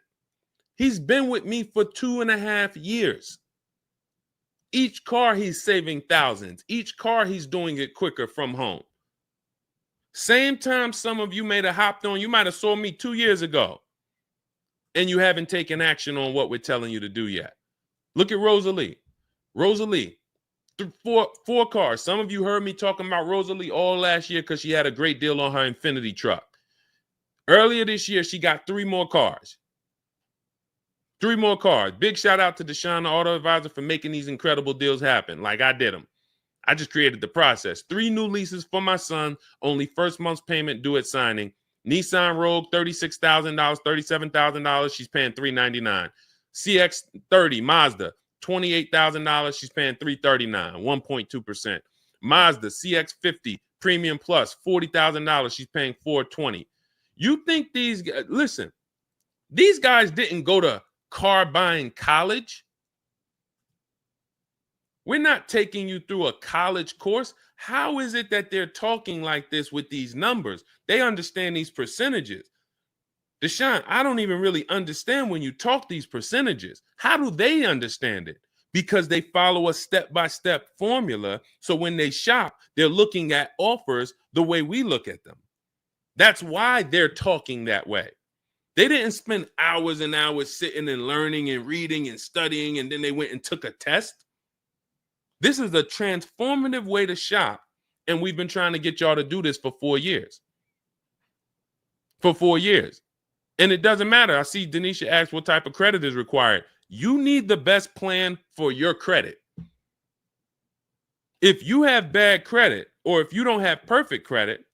He's been with me for 2.5 years. Each car he's saving thousands. Each car he's doing it quicker from home. Same time some of you may have hopped on, you might have saw me 2 years ago, and you haven't taken action on what we're telling you to do yet. Look at Rosalie. Rosalie, 4 cars. Some of you heard me talking about Rosalie all last year because she had a great deal on her Infiniti truck. Earlier this year, she got 3 more cars. 3 more cars. Big shout out to Deshone the Auto Advisor for making these incredible deals happen like I did them. I just created the process. 3 new leases for my son. Only first month's payment due at signing. Nissan Rogue, $36,000, $37,000. She's paying $399. CX-30 Mazda, $28,000. She's paying $339, 1.2%. Mazda CX-50 Premium Plus, $40,000. She's paying $420. You think these guys, listen, these guys didn't go to car buying college. We're not taking you through a college course. How is it that they're talking like this with these numbers? They understand these percentages. Deshone, I don't even really understand when you talk these percentages. How do they understand it? Because they follow a step-by-step formula. So when they shop, they're looking at offers the way we look at them. That's why they're talking that way. They didn't spend hours and hours sitting and learning and reading and studying, and then they went and took a test. This is a transformative way to shop, and we've been trying to get y'all to do this for 4 years. For 4 years. And it doesn't matter. I see Denisha asked what type of credit is required. You need the best plan for your credit. If you have bad credit, or if you don't have perfect credit,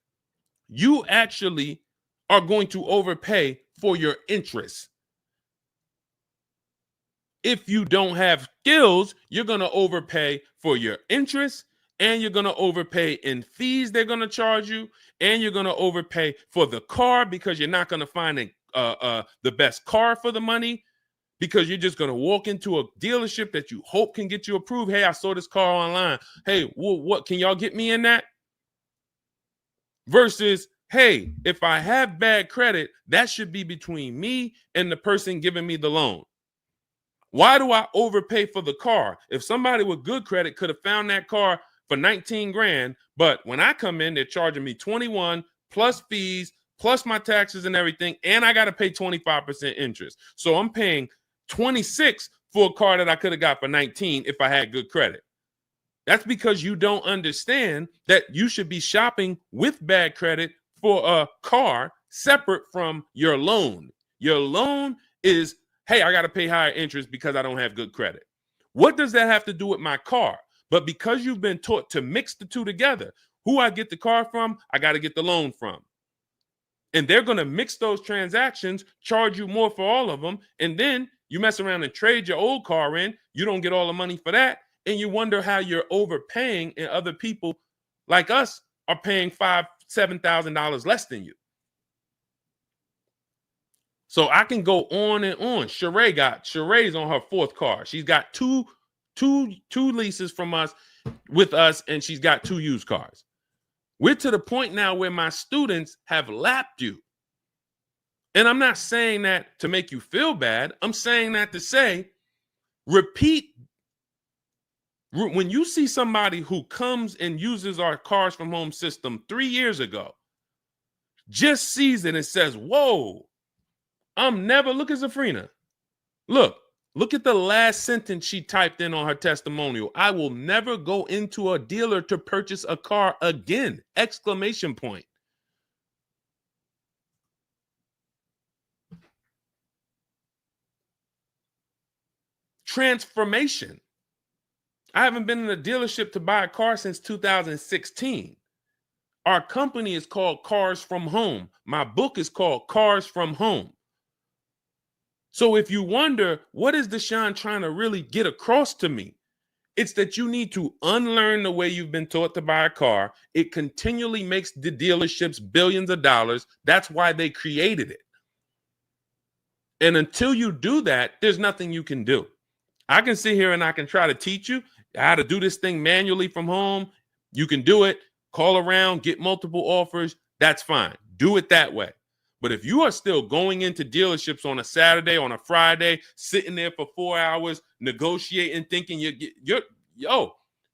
you actually are going to overpay for your interest. If you don't have skills, you're going to overpay for your interest, and you're going to overpay in fees they're going to charge you, and you're going to overpay for the car because you're not going to find the best car for the money, because you're just going to walk into a dealership that you hope can get you approved. Hey, I saw this car online. Hey, what can y'all get me in that? Versus, hey, if I have bad credit, that should be between me and the person giving me the loan. Why do I overpay for the car? If somebody with good credit could have found that car for 19 grand, but when I come in, they're charging me 21 plus fees, plus my taxes and everything, and I got to pay 25% interest. So I'm paying 26 for a car that I could have got for 19 if I had good credit. That's because you don't understand that you should be shopping with bad credit for a car separate from your loan. Your loan is, hey, I got to pay higher interest because I don't have good credit. What does that have to do with my car? But because you've been taught to mix the two together, who I get the car from, I got to get the loan from. And they're going to mix those transactions, charge you more for all of them. And then you mess around and trade your old car in. You don't get all the money for that. And you wonder how you're overpaying and other people like us are paying $5,000, $7,000 less than you. So I can go on and on. Sheree's on her fourth car. She's got two leases from us with us, and she's got 2 used cars. We're to the point now where my students have lapped you. And I'm not saying that to make you feel bad. I'm saying that to say, repeat. When you see somebody who comes and uses our Cars from Home system 3 years ago, just sees it and says, whoa, look at Zafrina. Look at the last sentence she typed in on her testimonial. I will never go into a dealer to purchase a car again, exclamation point. Transformation. I haven't been in a dealership to buy a car since 2016. Our company is called Cars from Home. My book is called Cars from Home. So if you wonder, what is Deshone trying to really get across to me? It's that you need to unlearn the way you've been taught to buy a car. It continually makes the dealerships billions of dollars. That's why they created it. And until you do that, there's nothing you can do. I can sit here and I can try to teach you how to do this thing manually from home. You can do it, call around, get multiple offers. That's fine. Do it that way. But if you are still going into dealerships on a Saturday, on a Friday, sitting there for 4 hours, negotiating, thinking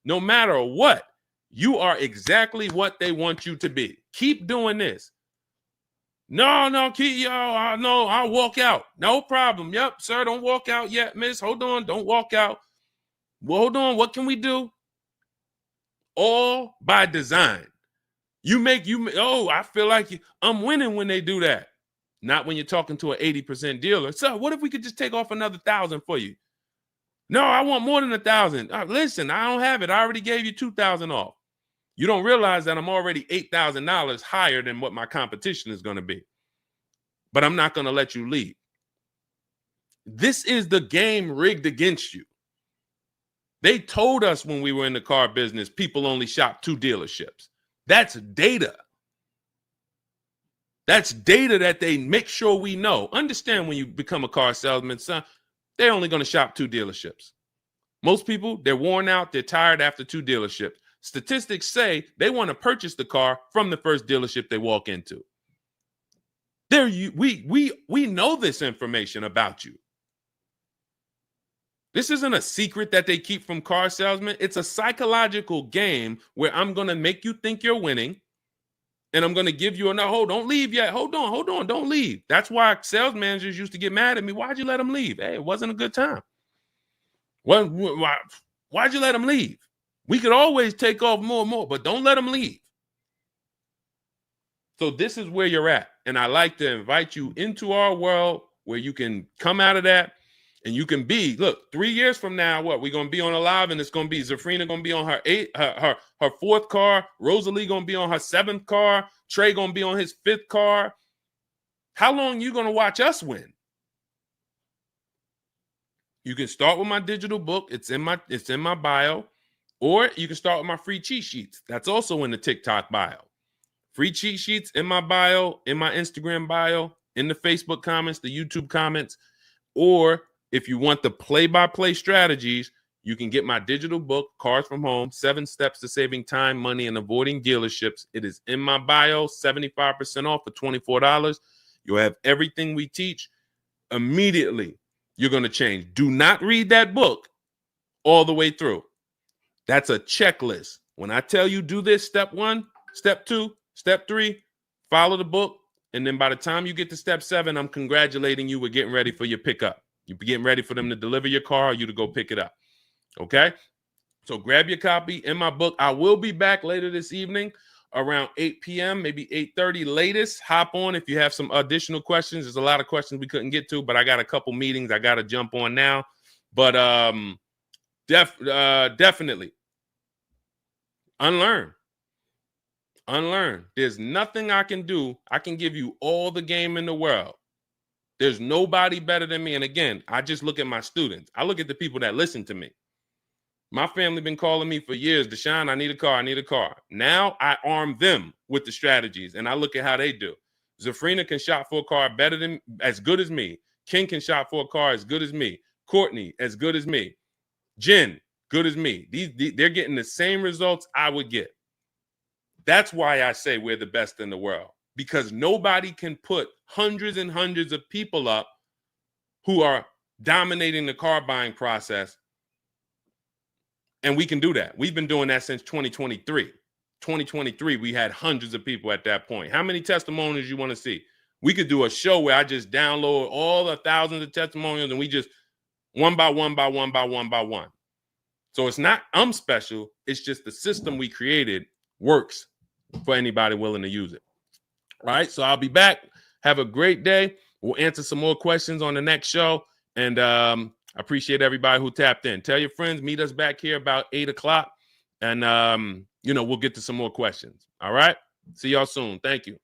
no matter what, you are exactly what they want you to be. Keep doing this. No, I'll walk out. No problem. Yep, sir, don't walk out yet, miss. Hold on, don't walk out. Well, hold on, what can we do? All by design. I feel like I'm winning when they do that. Not when you're talking to an 80% dealer. So what if we could just take off another 1,000 for you? No, I want more than 1,000. Listen, I don't have it. I already gave you 2,000 off. You don't realize that I'm already $8,000 higher than what my competition is going to be. But I'm not going to let you leave. This is the game rigged against you. They told us when we were in the car business, people only shop 2 dealerships. That's data. That's data that they make sure we know. Understand, when you become a car salesman, son, they're only going to shop 2 dealerships. Most people, they're worn out, they're tired after 2 dealerships. Statistics say they want to purchase the car from the first dealership they walk into. We know this information about you. This isn't a secret that they keep from car salesmen. It's a psychological game where I'm going to make you think you're winning, and I'm going to give you don't leave yet. Hold on, don't leave. That's why sales managers used to get mad at me. Why'd you let them leave? Hey, it wasn't a good time. Why'd you let them leave? We could always take off more and more, but don't let them leave. So this is where you're at. And I like to invite you into our world where you can come out of that. And you can be, 3 years from now, we're going to be on a live, and it's going to be Zafrina going to be on her 4th car, Rosalie going to be on her 7th car, Trey going to be on his 5th car. How long you going to watch us win? You can start with my digital book. It's in my bio. Or you can start with my free cheat sheets. That's also in the TikTok bio. Free cheat sheets in my bio, in my Instagram bio, in the Facebook comments, the YouTube comments, or If you want the play-by-play strategies, you can get my digital book, Cars from Home, 7 Steps to Saving Time, Money, and Avoiding Dealerships. It is in my bio, 75% off for $24. You'll have everything we teach. Immediately, you're going to change. Do not read that book all the way through. That's a checklist. When I tell you do this, step 1, step 2, step 3, follow the book. And then by the time you get to step 7, I'm congratulating you. We're getting ready for your pickup. You're getting ready for them to deliver your car or you to go pick it up. Okay? So grab your copy in my book. I will be back later this evening around 8 p.m., maybe 8:30 latest. Hop on if you have some additional questions. There's a lot of questions we couldn't get to, but I got a couple meetings I got to jump on now. But definitely unlearn. There's nothing I can do. I can give you all the game in the world. There's nobody better than me. And again, I just look at my students. I look at the people that listen to me. My family been calling me for years, Deshone, I need a car. Now I arm them with the strategies, and I look at how they do. Zafrina can shop for a car as good as me. King can shop for a car as good as me. Courtney, as good as me. Jen, good as me. They're getting the same results I would get. That's why I say we're the best in the world, because nobody can put hundreds and hundreds of people up who are dominating the car buying process. And we can do that. We've been doing that since 2023. 2023, we had hundreds of people at that point. How many testimonials you want to see? We could do a show where I just download all the thousands of testimonials and we just one by one. So it's not I'm special. It's just the system we created works for anybody willing to use it. All right. So I'll be back. Have a great day. We'll answer some more questions on the next show. And I appreciate everybody who tapped in. Tell your friends, meet us back here about 8 o'clock. And, we'll get to some more questions. All right. See y'all soon. Thank you.